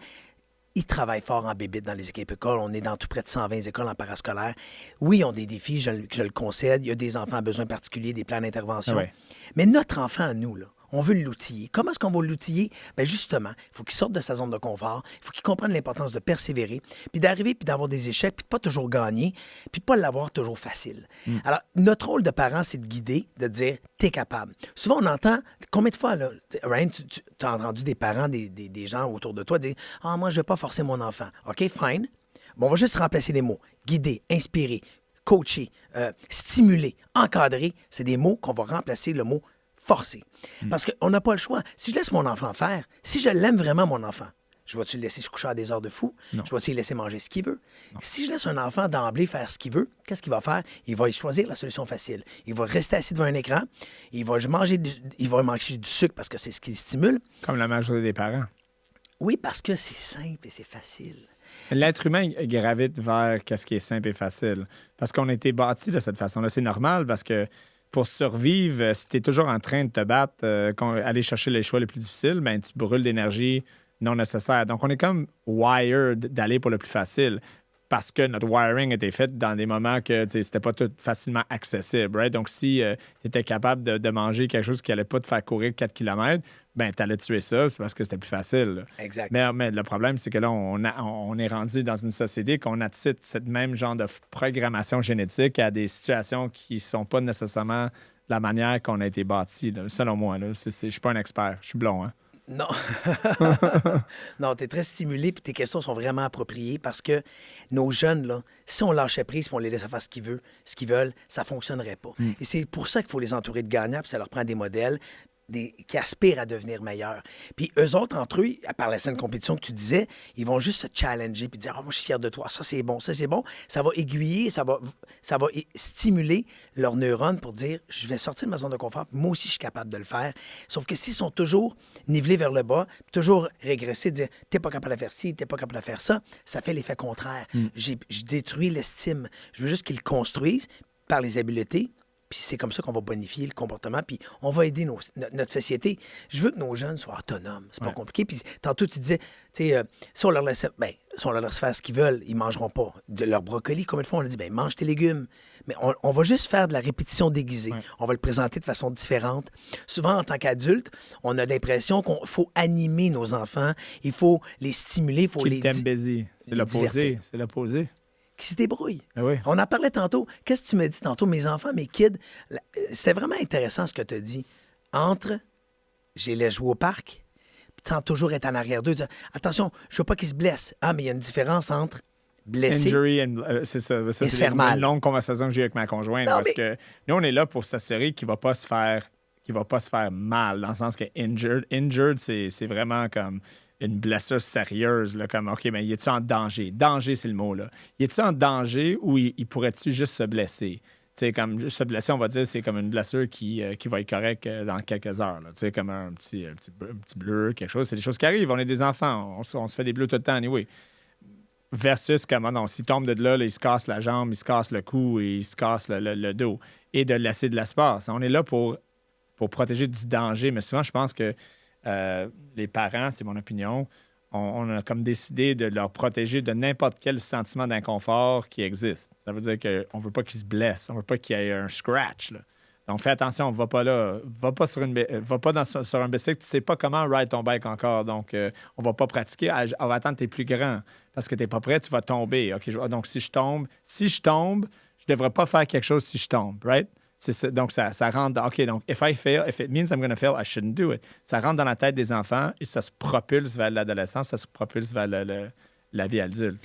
ils travaillent fort en bébite dans les équipes écoles. On est dans tout près de 120 écoles en parascolaire. Oui, ils ont des défis, je le concède. Il y a des enfants à besoins particuliers, des plans d'intervention. Ah ouais. Mais notre enfant à nous, là, on veut l'outiller. Comment est-ce qu'on va l'outiller? Bien, justement, il faut qu'il sorte de sa zone de confort. Il faut qu'il comprenne l'importance de persévérer, puis d'arriver, puis d'avoir des échecs, puis de pas toujours gagner, puis de pas l'avoir toujours facile. Alors, notre rôle de parent, c'est de guider, de dire « t'es capable ». Souvent, on entend, combien de fois, là, Ryan, tu as entendu des parents, des gens autour de toi dire « Ah, moi, je vais pas forcer mon enfant. » OK, fine. Bon, on va juste remplacer les mots. Guider, inspirer, coacher, stimuler, encadrer, c'est des mots qu'on va remplacer le mot forcer. Parce qu'on n'a pas le choix. Si je laisse mon enfant faire, si je l'aime vraiment, mon enfant, je vais-tu le laisser se coucher à des heures de fou? Non. Je vais-tu le laisser manger ce qu'il veut? Non. Si je laisse un enfant d'emblée faire ce qu'il veut, qu'est-ce qu'il va faire? Il va choisir la solution facile. Il va rester assis devant un écran. Il va manger du sucre parce que c'est ce qui le stimule. Comme la majorité des parents. Oui, parce que c'est simple et c'est facile. L'être humain gravite vers ce qui est simple et facile. Parce qu'on a été bâti de cette façon-là. C'est normal parce que pour survivre, si tu es toujours en train de te battre, aller chercher les choix les plus difficiles, ben, tu brûles d'énergie non nécessaire. Donc, on est comme wired d'aller pour le plus facile parce que notre wiring était fait dans des moments que c'était pas tout facilement accessible. Right? Donc, si tu étais capable de manger quelque chose qui allait pas te faire courir 4 km, ben tu allais tuer ça, c'est parce que c'était plus facile. Exact. Mais le problème, c'est que là, on est rendu dans une société qu'on attite cette même genre de programmation génétique à des situations qui sont pas nécessairement la manière qu'on a été bâti, là, selon moi. Je suis pas un expert, je suis blond. Hein? Non. Non, tu es très stimulé puis tes questions sont vraiment appropriées parce que nos jeunes, là, si on lâchait prise puis on les laissait faire ce qu'ils veulent, ça ne fonctionnerait pas. Et c'est pour ça qu'il faut les entourer de gagnants puis ça leur prend des modèles. qui aspirent à devenir meilleurs. Puis eux autres, entre eux, à part la scène compétition que tu disais, ils vont juste se challenger puis dire « Ah, moi, je suis fier de toi. Ça, c'est bon. Ça, c'est bon. » Ça va aiguiller, ça va stimuler leurs neurones pour dire « Je vais sortir de ma zone de confort. Moi aussi, je suis capable de le faire. » Sauf que s'ils sont toujours nivelés vers le bas, toujours régressés, dire « T'es pas capable de faire ci, t'es pas capable de faire ça », ça fait l'effet contraire. Je détruis l'estime. Je veux juste qu'ils le construisent par les habiletés. Puis c'est comme ça qu'on va bonifier le comportement, puis on va aider notre société. Je veux que nos jeunes soient autonomes. C'est pas compliqué. Puis tantôt, tu disais, tu sais, si on leur laisse faire ce qu'ils veulent, ils mangeront pas. De leur brocoli, combien de fois on a dit, mange tes légumes. Mais on va juste faire de la répétition déguisée. Ouais. On va le présenter de façon différente. Souvent, en tant qu'adulte, on a l'impression qu'il faut animer nos enfants, il faut les stimuler, il faut les divertir. C'est l'opposé. C'est l'opposé. Qui se débrouillent. Ah oui. On en parlait tantôt. Qu'est-ce que tu me dis tantôt? Mes enfants, mes kids, c'était vraiment intéressant ce que tu as dit. J'ai les jouer au parc, sans toujours être en arrière d'eux, dire attention, je veux pas qu'ils se blessent. Ah, mais il y a une différence entre blesser c'est ça. Et se faire mal. C'est une longue conversation que j'ai eu avec ma conjointe. Parce que nous, on est là pour s'assurer qu'il va pas se faire mal, dans le sens que injured, c'est vraiment comme une blessure sérieuse, là, comme, OK, mais y est-tu en danger? Danger, c'est le mot, là. Y est-tu en danger ou il pourrait-tu juste se blesser? Tu sais, comme juste se blesser, on va dire, c'est comme une blessure qui va être correcte dans quelques heures, là. Tu sais, comme un petit bleu, quelque chose. C'est des choses qui arrivent. On est des enfants. On se fait des bleus tout le temps, anyway. Versus, comme, non, s'il tombe de là, il se casse la jambe, il se casse le cou et il se casse le dos. Et de laisser de l'espace. On est là pour protéger du danger. Mais souvent, je pense que les parents, c'est mon opinion, on a comme décidé de leur protéger de n'importe quel sentiment d'inconfort qui existe. Ça veut dire qu'on ne veut pas qu'ils se blessent, on ne veut pas qu'il y ait un scratch, là. Donc, fais attention, va pas là. Va pas sur un bicycle, tu sais pas comment ride ton bike encore. Donc, on va pas pratiquer. On va attendre que tu es plus grand parce que tu n'es pas prêt, tu vas tomber. OK, donc, si je tombe, je devrais pas faire quelque chose si je tombe, right? Donc, ça rentre dans... OK, donc, if it means I'm going to fail, I shouldn't do it. Ça rentre dans la tête des enfants et ça se propulse vers l'adolescence, ça se propulse vers la vie adulte.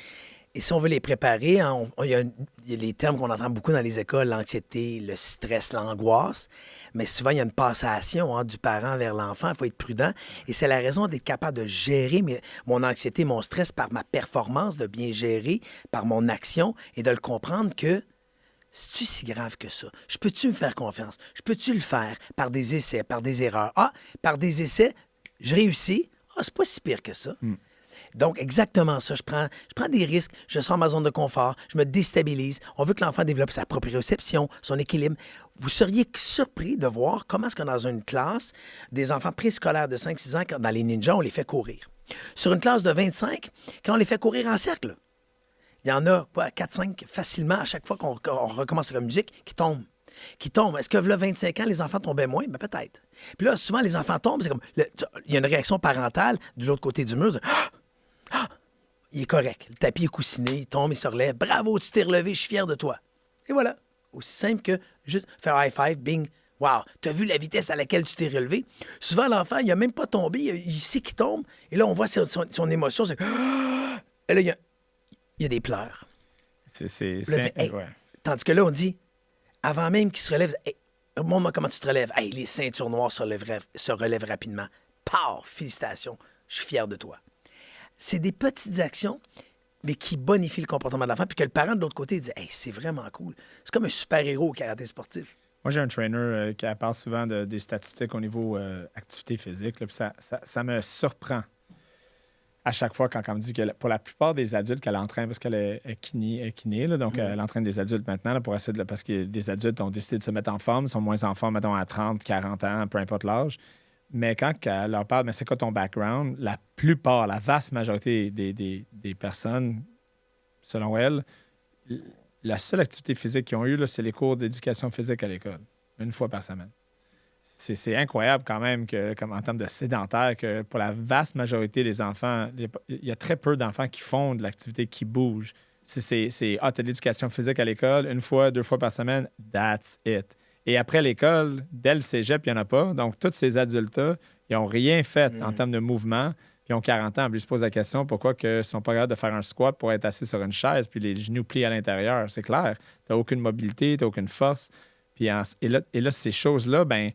Et si on veut les préparer, il y a les termes qu'on entend beaucoup dans les écoles, l'anxiété, le stress, l'angoisse, mais souvent, il y a une passation du parent vers l'enfant. Il faut être prudent. Et c'est la raison d'être capable de gérer mon anxiété, mon stress par ma performance, de bien gérer par mon action et de le comprendre que c'est-tu si grave que ça? Je peux-tu me faire confiance? Je peux-tu le faire par des essais, par des erreurs? Ah, par des essais, je réussis. Ah, c'est pas si pire que ça. Donc, exactement ça. Je prends des risques, je sors de ma zone de confort, je me déstabilise. On veut que l'enfant développe sa proprioception, son équilibre. Vous seriez surpris de voir comment est-ce que dans une classe, des enfants préscolaires de 5-6 ans, dans les ninjas, on les fait courir. Sur une classe de 25, quand on les fait courir en cercle, il y en a 4-5 facilement à chaque fois qu'on recommence la musique qui tombent. Est-ce que là, 25 ans, les enfants tombaient moins? Ben, peut-être. Puis là, souvent, les enfants tombent, c'est comme... Il y a une réaction parentale de l'autre côté du mur. Il est correct. Le tapis est coussiné, il tombe, il se relève. Bravo, tu t'es relevé, je suis fier de toi. Et voilà. Aussi simple que juste faire high five, bing. Wow, tu as vu la vitesse à laquelle tu t'es relevé? Souvent, l'enfant, il n'a même pas tombé, il sait qu'il tombe. Et là, on voit son émotion. C'est... Et là, il y a des pleurs. Tandis que là, on dit, avant même qu'il se relève, hey, montre-moi comment tu te relèves. Hey, les ceintures noires se relèvent rapidement. Paf, félicitations, je suis fier de toi. C'est des petites actions, mais qui bonifient le comportement de l'enfant, puis que le parent de l'autre côté dit, hey, c'est vraiment cool. C'est comme un super-héros au karaté sportif. Moi, j'ai un trainer qui parle souvent des statistiques au niveau activité physique, là, puis ça me surprend à chaque fois quand on me dit que pour la plupart des adultes qu'elle entraîne, parce qu'elle est kiné là, donc elle entraîne des adultes maintenant là, pour essayer parce que des adultes ont décidé de se mettre en forme, sont moins en forme, mettons, à 30, 40 ans, peu importe l'âge. Mais quand elle leur parle, mais c'est quoi ton background, la plupart, la vaste majorité des personnes, selon elle, la seule activité physique qu'ils ont eue, là, c'est les cours d'éducation physique à l'école, une fois par semaine. C'est incroyable quand même, comme en termes de sédentaire, que pour la vaste majorité des enfants, il y a très peu d'enfants qui font de l'activité, qui bougent. T'as de l'éducation physique à l'école, une fois, 2 fois par semaine, that's it. Et après l'école, dès le cégep, il n'y en a pas. Donc, tous ces adultes-là, ils n'ont rien fait en termes de mouvement, puis ils ont 40 ans. Puis ils se posent la question pourquoi ils ne sont pas capables de faire un squat pour être assis sur une chaise, puis les genoux pliés à l'intérieur. C'est clair. Tu n'as aucune mobilité, tu n'as aucune force. Puis et là, ces choses-là, ben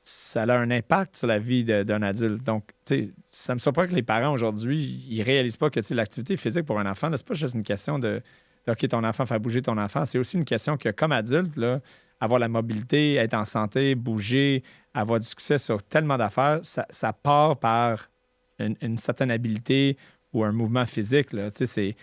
ça a un impact sur la vie d'un adulte. Donc, tu sais, ça me surprend que les parents aujourd'hui, ils réalisent pas que l'activité physique pour un enfant, c'est pas juste une question de OK, ton enfant, faire bouger ton enfant. C'est aussi une question que, comme adulte, là, avoir la mobilité, être en santé, bouger, avoir du succès sur tellement d'affaires, ça part par une certaine habileté ou un mouvement physique. Là. Tu sais, c'est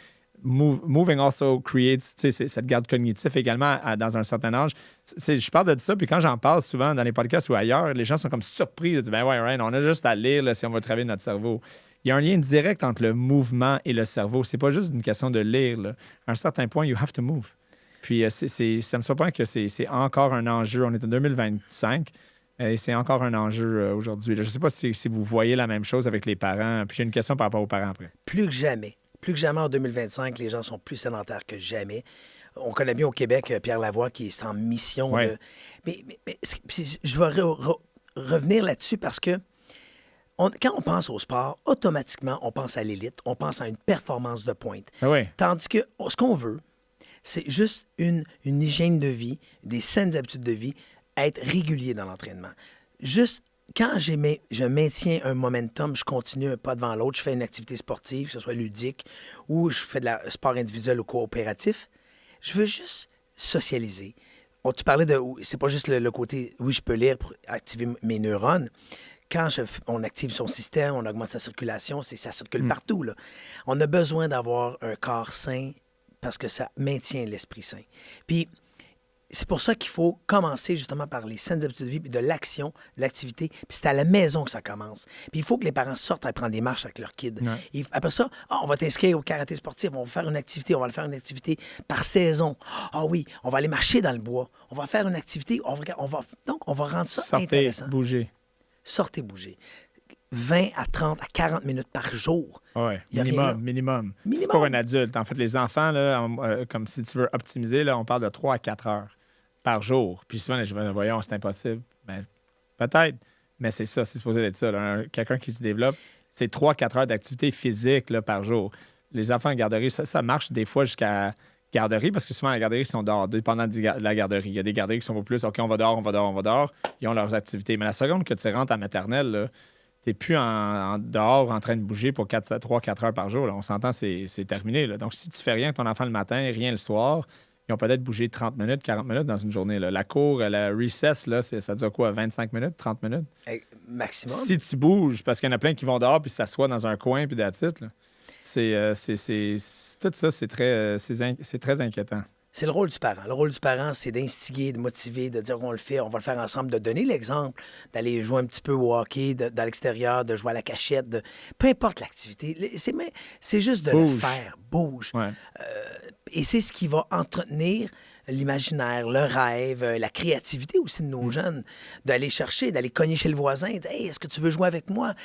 moving also creates, tu sais, cette garde cognitive également dans un certain âge. Je parle de ça, puis quand j'en parle souvent dans les podcasts ou ailleurs, les gens sont comme surpris. Ils disent, ben ouais, Ryan, on a juste à lire là, si on veut travailler notre cerveau. Il y a un lien direct entre le mouvement et le cerveau. C'est pas juste une question de lire. Là. À un certain point, you have to move. Puis ça me surprend que c'est encore un enjeu. On est en 2025 et c'est encore un enjeu aujourd'hui. Je ne sais pas si vous voyez la même chose avec les parents. Puis j'ai une question par rapport aux parents après. Plus que jamais en 2025, les gens sont plus sédentaires que jamais. On connaît bien au Québec Pierre Lavoie qui est en mission de... Mais je vais revenir là-dessus parce que quand on pense au sport, automatiquement, on pense à l'élite, on pense à une performance de pointe. Oui. Tandis que ce qu'on veut, c'est juste une hygiène de vie, des saines habitudes de vie, être régulier dans l'entraînement. Juste quand je maintiens un momentum, je continue un pas devant l'autre, je fais une activité sportive, que ce soit ludique, ou je fais de la sport individuel ou coopératif, je veux juste socialiser. Tu parlais de... C'est pas juste le côté, oui, je peux lire pour activer mes neurones. Quand on active son système, on augmente sa circulation, ça circule partout. Là. On a besoin d'avoir un corps sain parce que ça maintient l'esprit sain. Puis, c'est pour ça qu'il faut commencer justement par les saines habitudes de vie, puis de l'action, de l'activité. Puis c'est à la maison que ça commence. Puis il faut que les parents sortent à prendre des marches avec leurs kids. Ouais. Et après ça, on va t'inscrire au karaté sportif, on va faire une activité, on va le faire une activité par saison. Oui, on va aller marcher dans le bois, on va faire une activité, donc on va rendre ça intéressant. Sortez bouger. 20 à 30 à 40 minutes par jour. Oui, minimum. C'est pour un adulte. En fait, les enfants, là, comme si tu veux optimiser, là, on parle de 3 à 4 heures par jour. Puis souvent, les gens voyons, c'est impossible. Ben, peut-être, mais c'est ça, c'est supposé être ça. Quelqu'un qui se développe, c'est 3-4 heures d'activité physique là, par jour. Les enfants en garderie, ça marche des fois jusqu'à garderie, parce que souvent, les garderies sont dehors, dépendant de la garderie. Il y a des garderies qui sont beaucoup plus, OK, on va dehors. Ils ont leurs activités. Mais la seconde que tu rentres à maternelle, là, t'es plus dehors en train de bouger pour 3-4 heures par jour. Là. On s'entend, c'est terminé. Là. Donc, si tu fais rien avec ton enfant le matin, rien le soir, ils ont peut-être bougé 30 minutes, 40 minutes dans une journée. Là. La cour, la recess, là, ça dure quoi, 25 minutes, 30 minutes? Maximum. Si tu bouges, parce qu'il y en a plein qui vont dehors puis s'assoient dans un coin puis that's it, là. Tout ça, c'est très inquiétant. C'est le rôle du parent. Le rôle du parent, c'est d'instiguer, de motiver, de dire qu'on le fait, on va le faire ensemble, de donner l'exemple, d'aller jouer un petit peu au hockey, dans l'extérieur, de jouer à la cachette, peu importe l'activité. C'est juste de le faire. Bouge. Ouais. Et c'est ce qui va entretenir l'imaginaire, le rêve, la créativité aussi de nos jeunes, d'aller chercher, d'aller cogner chez le voisin, dire « Hey, est-ce que tu veux jouer avec moi? »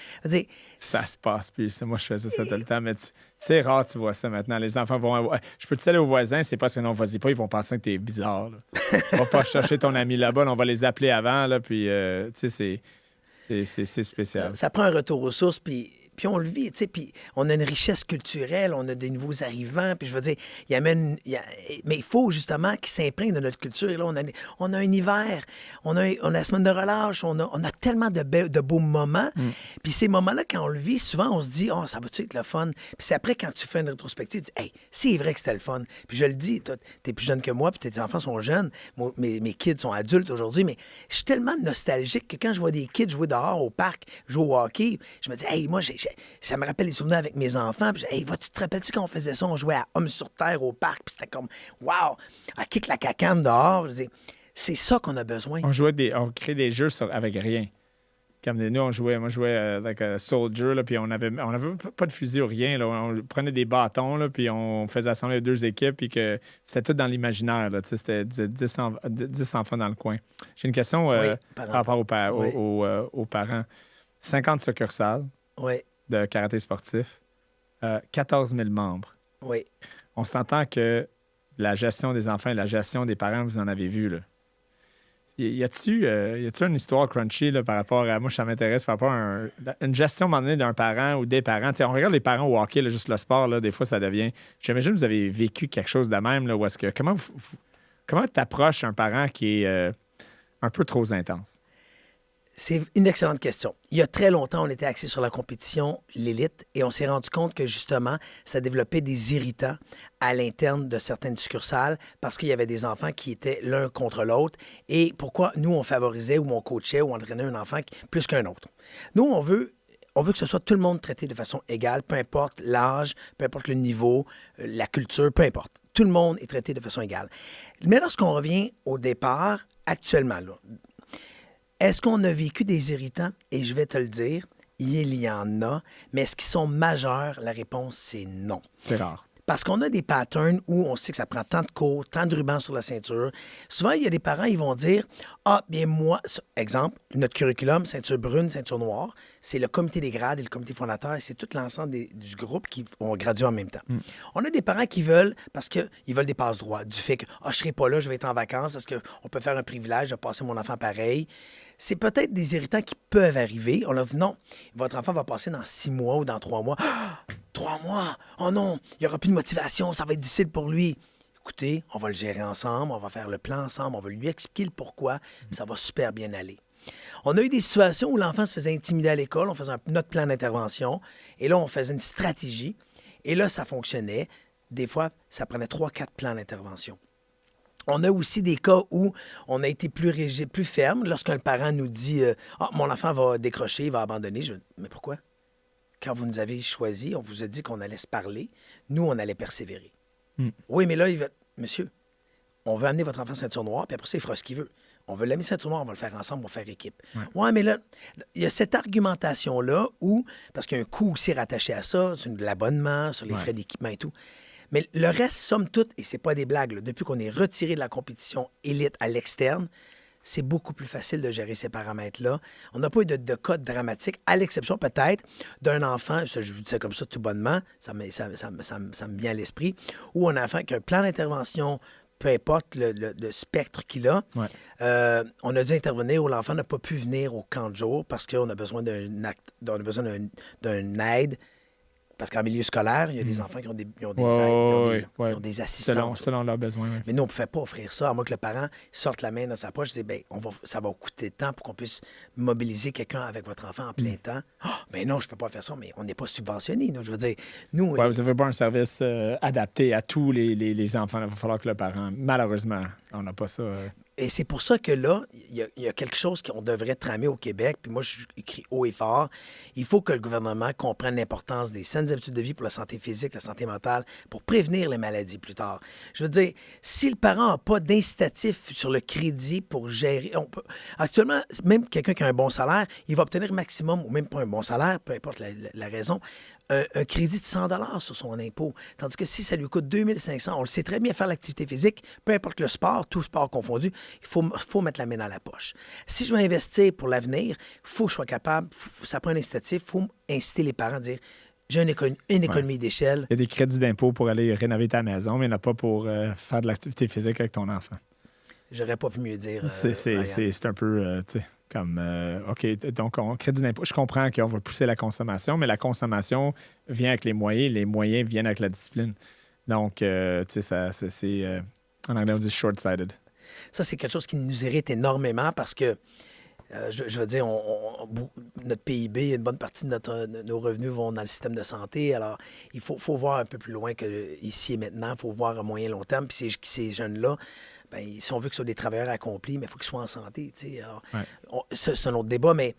Ça se passe plus. Moi, je faisais ça tout le temps, mais c'est rare, tu vois ça maintenant. Les enfants vont... Je peux te aller au voisin, c'est parce que non, vas-y pas, ils vont penser que t'es bizarre. Là. On va pas chercher ton ami là-bas, on va les appeler avant, là, puis tu sais, c'est spécial. Ça prend un retour aux sources, puis on le vit, tu sais, puis on a une richesse culturelle, on a des nouveaux arrivants, puis je veux dire, mais il faut justement qu'ils s'imprègnent de notre culture. Et là, on a un hiver, on a la semaine de relâche, on a tellement de beaux moments, puis ces moments-là, quand on le vit, souvent, on se dit, ça va-tu être le fun? Puis c'est après, quand tu fais une rétrospective, tu dis, hey, c'est vrai que c'était le fun. Puis je le dis, toi, t'es plus jeune que moi, puis tes enfants sont jeunes, mes kids sont adultes aujourd'hui, mais je suis tellement nostalgique que quand je vois des kids jouer dehors au parc, jouer au hockey, je me dis, hey, moi, ça me rappelle les souvenirs avec mes enfants. Puis, hey, tu te rappelles-tu quand on faisait ça? On jouait à Homme sur Terre au parc. Puis c'était comme, wow! À kick la cacane dehors. Je dis, c'est ça qu'on a besoin. On crée des jeux avec rien. Comme nous, moi, je jouais avec Soldier, là, puis on avait pas de fusil ou rien. Là. On prenait des bâtons, là, puis on faisait assembler 2 équipes, puis que c'était tout dans l'imaginaire. Là, c'était 10 enfants dans le coin. J'ai une question par rapport aux parents. 50 succursales. Oui. De karaté sportif, 14 000 membres. Oui. On s'entend que la gestion des enfants et la gestion des parents, vous en avez vu, là. Y a-tu une histoire crunchy là, par rapport à... Moi, ça m'intéresse par rapport à une gestion, à un moment donné, d'un parent ou des parents. T'sais, on regarde les parents au hockey, là, juste le sport, là, des fois, ça devient... J'imagine que vous avez vécu quelque chose de même, là, où est-ce que... Comment t'approches un parent qui est un peu trop intense? C'est une excellente question. Il y a très longtemps, on était axé sur la compétition, l'élite, et on s'est rendu compte que justement, ça développait des irritants à l'interne de certaines succursales parce qu'il y avait des enfants qui étaient l'un contre l'autre. Et pourquoi nous, on favorisait ou on coachait ou on entraînait un enfant plus qu'un autre? Nous, on veut que ce soit tout le monde traité de façon égale, peu importe l'âge, peu importe le niveau, la culture, peu importe. Tout le monde est traité de façon égale. Mais lorsqu'on revient au départ, actuellement, là, est-ce qu'on a vécu des irritants? Et je vais te le dire, il y en a. Mais est-ce qu'ils sont majeurs? La réponse, c'est non. C'est rare. Parce qu'on a des patterns où on sait que ça prend tant de cours, tant de rubans sur la ceinture. Souvent, il y a des parents, ils vont dire « Ah, bien moi, exemple, notre curriculum, ceinture brune, ceinture noire, c'est le comité des grades et le comité fondateur, et c'est tout l'ensemble du groupe qui vont graduer en même temps. On a des parents qui veulent, parce qu'ils veulent des passe-droits, du fait que « Ah, je serai pas là, je vais être en vacances, est-ce qu'on peut faire un privilège de passer mon enfant pareil? » C'est peut-être des irritants qui peuvent arriver. On leur dit non, votre enfant va passer dans 6 mois ou dans 3 mois. Ah! 3 mois! Oh non, il n'y aura plus de motivation, ça va être difficile pour lui. Écoutez, on va le gérer ensemble, on va faire le plan ensemble, on va lui expliquer le pourquoi, ça va super bien aller. On a eu des situations où l'enfant se faisait intimider à l'école, on faisait notre plan d'intervention, et là, on faisait une stratégie, et là, ça fonctionnait. Des fois, ça prenait 3-4 plans d'intervention. On a aussi des cas où on a été plus rigide, plus ferme. Lorsqu'un parent nous dit « Ah, mon enfant va décrocher, il va abandonner. » Je dis « Mais pourquoi? Quand vous nous avez choisi, on vous a dit qu'on allait se parler. Nous, on allait persévérer. Oui, mais là, il va... Monsieur, on veut amener votre enfant ceinture noire, puis après ça, il fera ce qu'il veut. On veut l'amener ceinture noire, on va le faire ensemble, on va faire équipe. Ouais, mais là, il y a cette argumentation-là où, parce qu'il y a un coût aussi rattaché à ça, sur l'abonnement, sur les frais d'équipement et tout. Mais le reste, somme toute, et c'est pas des blagues, là, depuis qu'on est retiré de la compétition élite à l'externe, c'est beaucoup plus facile de gérer ces paramètres-là. On n'a pas eu de cas dramatique, à l'exception peut-être d'un enfant, je vous dis ça comme ça tout bonnement, ça me vient à l'esprit, où un enfant qui a un plan d'intervention, peu importe le spectre qu'il a, on a dû intervenir où l'enfant n'a pas pu venir au camp de jour parce qu'on a besoin d'une aide. Parce qu'en milieu scolaire, il y a des enfants qui ont des assistants. Selon leurs besoins. Mais nous, on ne pouvait pas offrir ça, à moins que le parent sorte la main dans sa poche et dise bien, ça va coûter de temps pour qu'on puisse mobiliser quelqu'un avec votre enfant en plein temps. Oh, mais non, je ne peux pas faire ça, mais on n'est pas subventionné. Je veux dire, nous. Vous n'avez pas un service adapté à tous les enfants. Il va falloir que le parent, malheureusement, on n'a pas ça. Et c'est pour ça que là, il y a quelque chose qu'on devrait tramer au Québec, puis moi, je crie haut et fort. Il faut que le gouvernement comprenne l'importance des saines habitudes de vie pour la santé physique, la santé mentale, pour prévenir les maladies plus tard. Je veux dire, si le parent n'a pas d'incitatif sur le crédit pour gérer... Actuellement, même quelqu'un qui a un bon salaire, il va obtenir maximum, ou même pas un bon salaire, peu importe la raison, un crédit de 100 $ sur son impôt. Tandis que si ça lui coûte 2500, on le sait très bien faire l'activité physique, peu importe le sport, tout sport confondu, il faut mettre la main dans la poche. Si je veux investir pour l'avenir, il faut que je sois capable, ça prend un incitatif, il faut inciter les parents à dire j'ai une économie d'échelle. Il y a des crédits d'impôt pour aller rénover ta maison, mais il n'y en a pas pour faire de l'activité physique avec ton enfant. J'aurais pas pu mieux dire. C'est un peu, tu sais, comme, OK, donc on crédit d'impôt. Je comprends qu'on va pousser la consommation, mais la consommation vient avec les moyens viennent avec la discipline. Donc, tu sais, c'est en anglais, on dit short-sighted. Ça, c'est quelque chose qui nous irrite énormément parce que, je veux dire, notre PIB, une bonne partie de nos revenus vont dans le système de santé. Alors, il faut voir un peu plus loin que ici et maintenant. Il faut voir à moyen long terme. Puis ces jeunes-là, bien, si on veut que ce soit des travailleurs accomplis, mais il faut qu'ils soient en santé. Alors, c'est un autre débat, mais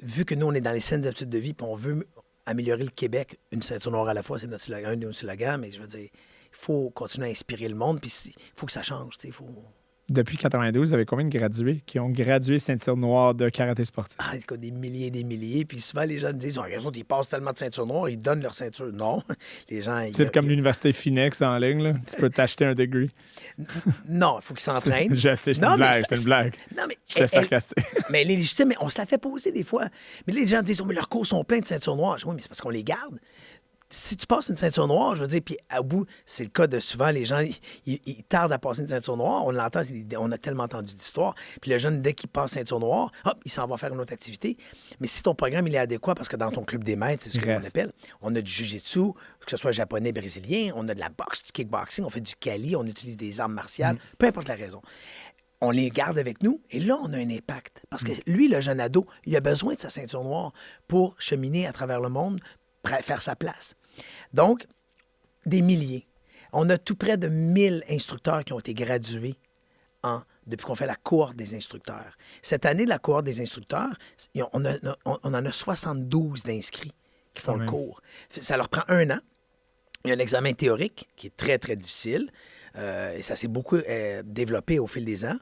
vu que nous, on est dans les saines habitudes de vie puis on veut améliorer le Québec, une ceinture noire à la fois, c'est notre slogan, un de nos slogans, mais je veux dire, il faut continuer à inspirer le monde, puis il faut que ça change. Depuis 92, vous avez combien de gradués qui ont gradué ceinture noire de karaté sportif? Ah, des milliers et des milliers. Puis souvent, les gens me disent, les autres, ils passent tellement de ceinture noire, ils donnent leur ceinture. Non. Les gens... C'est comme l'université Finex en ligne, là. Tu peux t'acheter un degree. Non, il faut qu'ils s'entraînent. Je sais, c'est une blague. Non, mais... J'étais sarcastique. Mais les légitimes, on se la fait poser des fois. Mais les gens disent, mais leurs cours sont pleins de ceintures noires. Je dis, oui, mais c'est parce qu'on les garde. Si tu passes une ceinture noire, je veux dire, puis au bout, c'est le cas de souvent, les gens, ils tardent à passer une ceinture noire. On l'entend, on a tellement entendu d'histoires. Puis le jeune, dès qu'il passe ceinture noire, hop, il s'en va faire une autre activité. Mais si ton programme, il est adéquat, parce que dans ton club des maîtres, c'est ce qu'on appelle, on a du jiu-jitsu, que ce soit japonais, brésilien, on a de la boxe, du kickboxing, on fait du kali, on utilise des armes martiales, peu importe la raison. on les garde avec nous et là, on a un impact. Parce que lui, le jeune ado, il a besoin de sa ceinture noire pour cheminer à travers le monde, faire sa place. Donc, des milliers. On a tout près de 1000 instructeurs qui ont été gradués depuis qu'on fait la cohorte des instructeurs. Cette année, la cohorte des instructeurs, on en a 72 d'inscrits qui font le cours. Ça leur prend 1 an. Il y a un examen théorique qui est très, très difficile. Et ça s'est beaucoup développé au fil des ans,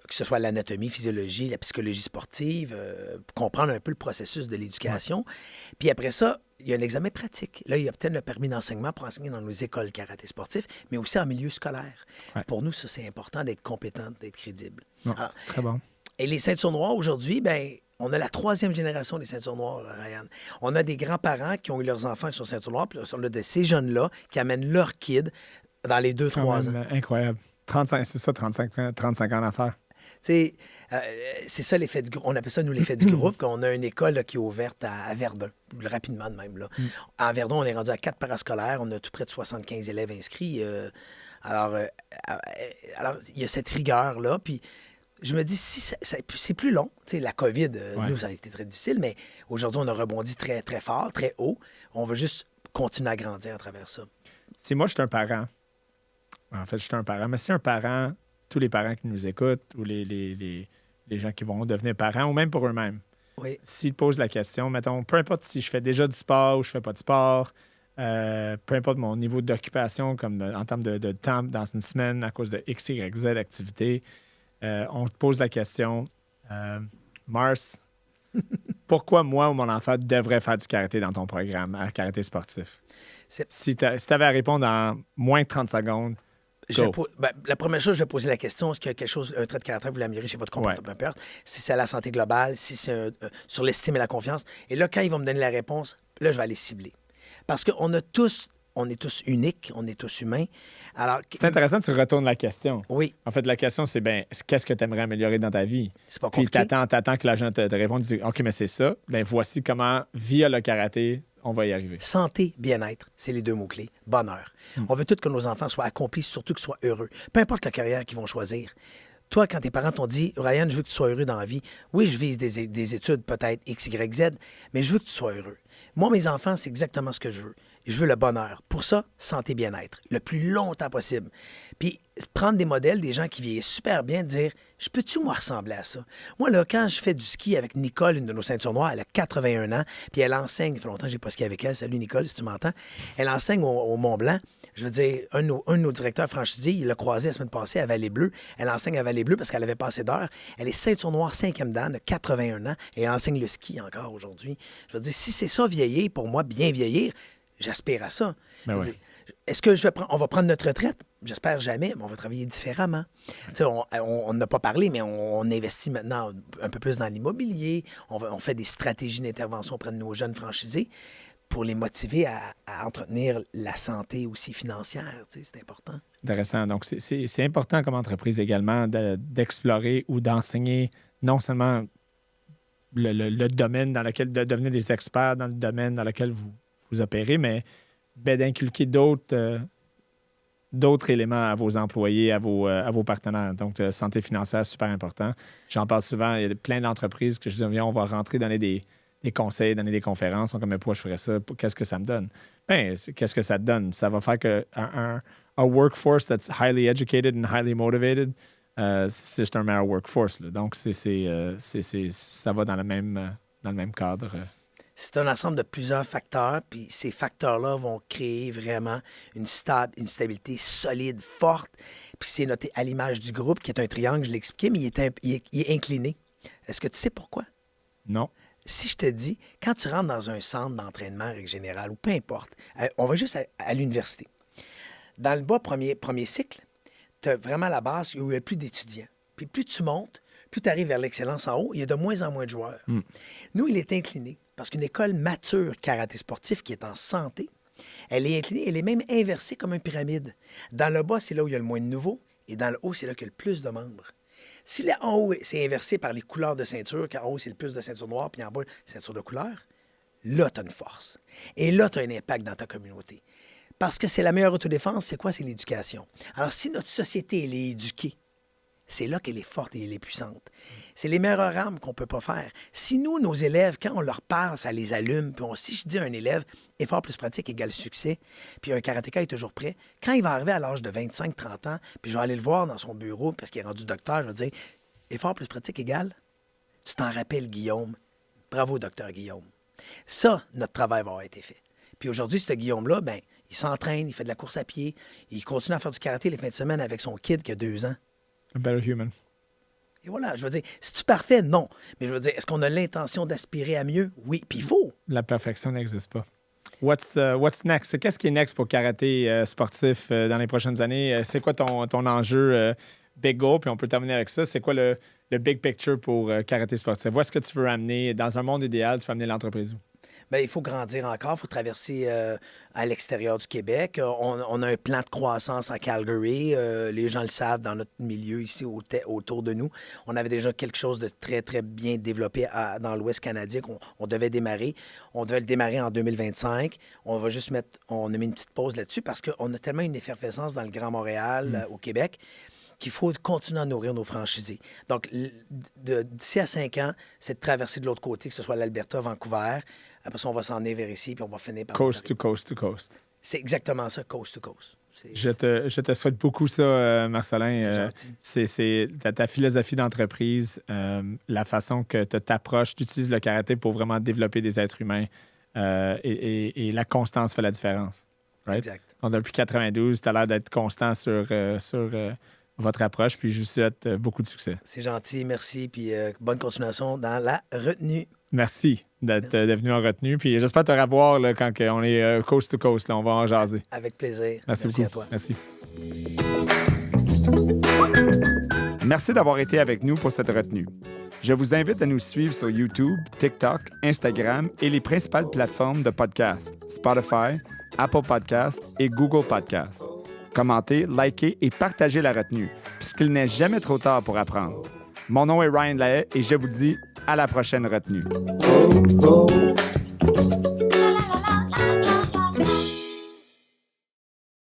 que ce soit l'anatomie, physiologie, la psychologie sportive, comprendre un peu le processus de l'éducation. Ouais. Puis après ça, il y a un examen pratique. Là, il obtient le permis d'enseignement pour enseigner dans nos écoles karaté sportif, mais aussi en milieu scolaire. Ouais. Pour nous, ça, c'est important d'être compétent, d'être crédible. Non, très bon. Et les ceintures noires, aujourd'hui, bien, on a la 3e génération des ceintures noires, Ryan. On a des grands-parents qui ont eu leurs enfants qui sont ceintures noires, puis on a de ces jeunes-là qui amènent leurs kids dans les 2-3 ans. Incroyable. 35 ans d'affaires. C'est ça l'effet de groupe. On appelle ça, nous, l'effet du groupe. On a une école là, qui est ouverte à Verdun, rapidement de même. Là. À Verdun, on est rendu à 4 parascolaires. On a tout près de 75 élèves inscrits. Alors, il y a cette rigueur-là. Puis, je me dis, si c'est plus long. Tu sais, la COVID, nous, ça a été très difficile, mais aujourd'hui, on a rebondi très, très fort, très haut. On veut juste continuer à grandir à travers ça. Si moi, je suis un parent, en fait, je suis un parent, mais si un parent, tous les parents qui nous écoutent ou les gens qui vont devenir parents ou même pour eux-mêmes, s'ils posent la question, mettons, peu importe si je fais déjà du sport ou je fais pas de sport, peu importe mon niveau d'occupation comme en termes de temps dans une semaine à cause de X, Y, Z activités, on te pose la question, Mars, pourquoi moi ou mon enfant devrait faire du karaté dans ton programme, à karaté sportif? Si tu avais à répondre en moins de 30 secondes, la première chose, je vais poser la question, est-ce qu'il y a quelque chose, un trait de caractère que vous voulez améliorer chez votre comportement? Peu importe. Si c'est la santé globale, si c'est sur l'estime et la confiance. Et là, quand ils vont me donner la réponse, là, je vais aller cibler. Parce qu'on est tous uniques, on est tous humains. Alors, c'est intéressant que tu retournes la question. Oui. En fait, la question, c'est qu'est-ce que tu aimerais améliorer dans ta vie? C'est pas compliqué. Puis t'attends que l'agent te réponde, tu dis, OK, mais c'est ça. Bien, voici comment, via le karaté, on va y arriver. Santé, bien-être, c'est les 2 mots-clés. Bonheur. On veut tous que nos enfants soient accomplis, surtout qu'ils soient heureux. Peu importe la carrière qu'ils vont choisir. Toi, quand tes parents t'ont dit, Ryan, je veux que tu sois heureux dans la vie, oui, je vise des études, peut-être X, Y, Z, mais je veux que tu sois heureux. Moi, mes enfants, c'est exactement ce que je veux. Je veux le bonheur. Pour ça, santé, bien-être, le plus longtemps possible. Puis, prendre des modèles, des gens qui vieillissent super bien, dire, je peux-tu, moi, ressembler à ça? Moi, là, quand je fais du ski avec Nicole, une de nos ceintures noires, elle a 81 ans, puis elle enseigne, ça fait longtemps que j'ai pas ski avec elle. Salut, Nicole, si tu m'entends. Elle enseigne au Mont-Blanc. Je veux dire, un de nos directeurs franchisés, il l'a croisé la semaine passée à Vallée-Bleue. Elle enseigne à Vallée-Bleue parce qu'elle avait pas assez d'heures. Elle est ceinture noire 5e dan, 81 ans, et elle enseigne le ski encore aujourd'hui. Je veux dire, si c'est ça, vieillir, pour moi, bien vieillir, j'aspire à ça. Ben ouais. Est-ce que on va prendre notre retraite? J'espère jamais, mais on va travailler différemment. Ouais. On n'a pas parlé, mais on investit maintenant un peu plus dans l'immobilier. On fait des stratégies d'intervention auprès de nos jeunes franchisés pour les motiver à entretenir la santé aussi financière. C'est important. Intéressant. Donc, c'est important comme entreprise également d'explorer ou d'enseigner non seulement le domaine dans lequel, de devenir des experts dans le domaine dans lequel vous opérez, mais d'inculquer d'autres éléments à vos employés, à vos partenaires. Donc, santé financière, super important. J'en parle souvent. Il y a plein d'entreprises que je dis, viens, on va rentrer, donner des conseils, donner des conférences. On comme, mais pourquoi je ferais ça? Qu'est-ce que ça me donne? Bien, qu'est-ce que ça te donne? Ça va faire que un workforce that's highly educated and highly motivated, c'est juste un meilleur workforce. Là. Donc, ça va dans le même cadre. C'est un ensemble de plusieurs facteurs, puis ces facteurs-là vont créer vraiment une stabilité solide, forte. Puis c'est noté à l'image du groupe, qui est un triangle, je l'ai expliqué, mais il est incliné. Est-ce que tu sais pourquoi? Non. Si je te dis, quand tu rentres dans un centre d'entraînement, règle générale, ou peu importe, on va juste à l'université. Dans le bas, premier cycle, tu as vraiment la base où il y a plus d'étudiants. Puis plus tu montes, plus tu arrives vers l'excellence en haut, il y a de moins en moins de joueurs. Nous, il est incliné. Parce qu'une école mature karaté sportif qui est en santé, elle est inclinée, elle est même inversée comme une pyramide. Dans le bas, c'est là où il y a le moins de nouveaux, et dans le haut, c'est là qu'il y a le plus de membres. Si là, en haut, c'est inversé par les couleurs de ceinture, qu'en haut, c'est le plus de ceinture noire, puis en bas, ceinture de couleur, là, tu as une force. Et là, tu as un impact dans ta communauté. Parce que c'est la meilleure autodéfense, c'est quoi? C'est l'éducation. Alors, si notre société, elle est éduquée, c'est là qu'elle est forte et elle est puissante. C'est les meilleures armes qu'on ne peut pas faire. Si nous, nos élèves, quand on leur parle, ça les allume, puis si je dis à un élève, effort plus pratique égale succès, puis un karatéka est toujours prêt, quand il va arriver à l'âge de 25-30 ans, puis je vais aller le voir dans son bureau parce qu'il est rendu docteur, je vais dire, effort plus pratique égale, tu t'en rappelles, Guillaume. Bravo, docteur Guillaume. Ça, notre travail va avoir été fait. Puis aujourd'hui, ce Guillaume-là, ben, il s'entraîne, il fait de la course à pied, il continue à faire du karaté les fins de semaine avec son kid qui a 2 ans. A better human. Et voilà, je veux dire, c'est-tu parfait? Non. Mais je veux dire, est-ce qu'on a l'intention d'aspirer à mieux? Oui, puis il faut. La perfection n'existe pas. What's next? Qu'est-ce qui est next pour karaté sportif dans les prochaines années? C'est quoi ton enjeu big goal? Puis on peut terminer avec ça. C'est quoi le big picture pour karaté sportif? Où est-ce que tu veux amener? Dans un monde idéal, tu veux amener l'entreprise où? Bien, il faut grandir encore, il faut traverser à l'extérieur du Québec. On a un plan de croissance à Calgary. Les gens le savent dans notre milieu ici autour de nous. On avait déjà quelque chose de très, très bien développé dans l'Ouest canadien qu'on devait démarrer. On devait le démarrer en 2025. On a mis une petite pause là-dessus parce qu'on a tellement une effervescence dans le Grand Montréal, au Québec, qu'il faut continuer à nourrir nos franchisés. Donc, d'ici à 5 ans, c'est de traverser de l'autre côté, que ce soit l'Alberta, Vancouver. Après ça, on va s'en aller vers ici, puis on va finir par... Coast to coast to coast. C'est exactement ça, coast to coast. Je te souhaite beaucoup ça, Marcelin. C'est gentil. C'est ta philosophie d'entreprise, la façon que tu t'approches, tu utilises le karaté pour vraiment développer des êtres humains et la constance fait la différence. Right? Exact. Donc, depuis 92, tu as l'air d'être constant sur votre approche, puis je vous souhaite beaucoup de succès. C'est gentil, merci, puis bonne continuation dans la retenue. Merci d'être venu en retenue, puis j'espère te revoir là, quand on est coast to coast, là, on va en jaser. Avec plaisir. Merci beaucoup. À toi. Merci. Merci d'avoir été avec nous pour cette retenue. Je vous invite à nous suivre sur YouTube, TikTok, Instagram et les principales plateformes de podcast, Spotify, Apple Podcasts et Google Podcasts. Commentez, likez et partagez la retenue, puisqu'il n'est jamais trop tard pour apprendre. Mon nom est Ryan Lahaye et je vous dis à la prochaine retenue.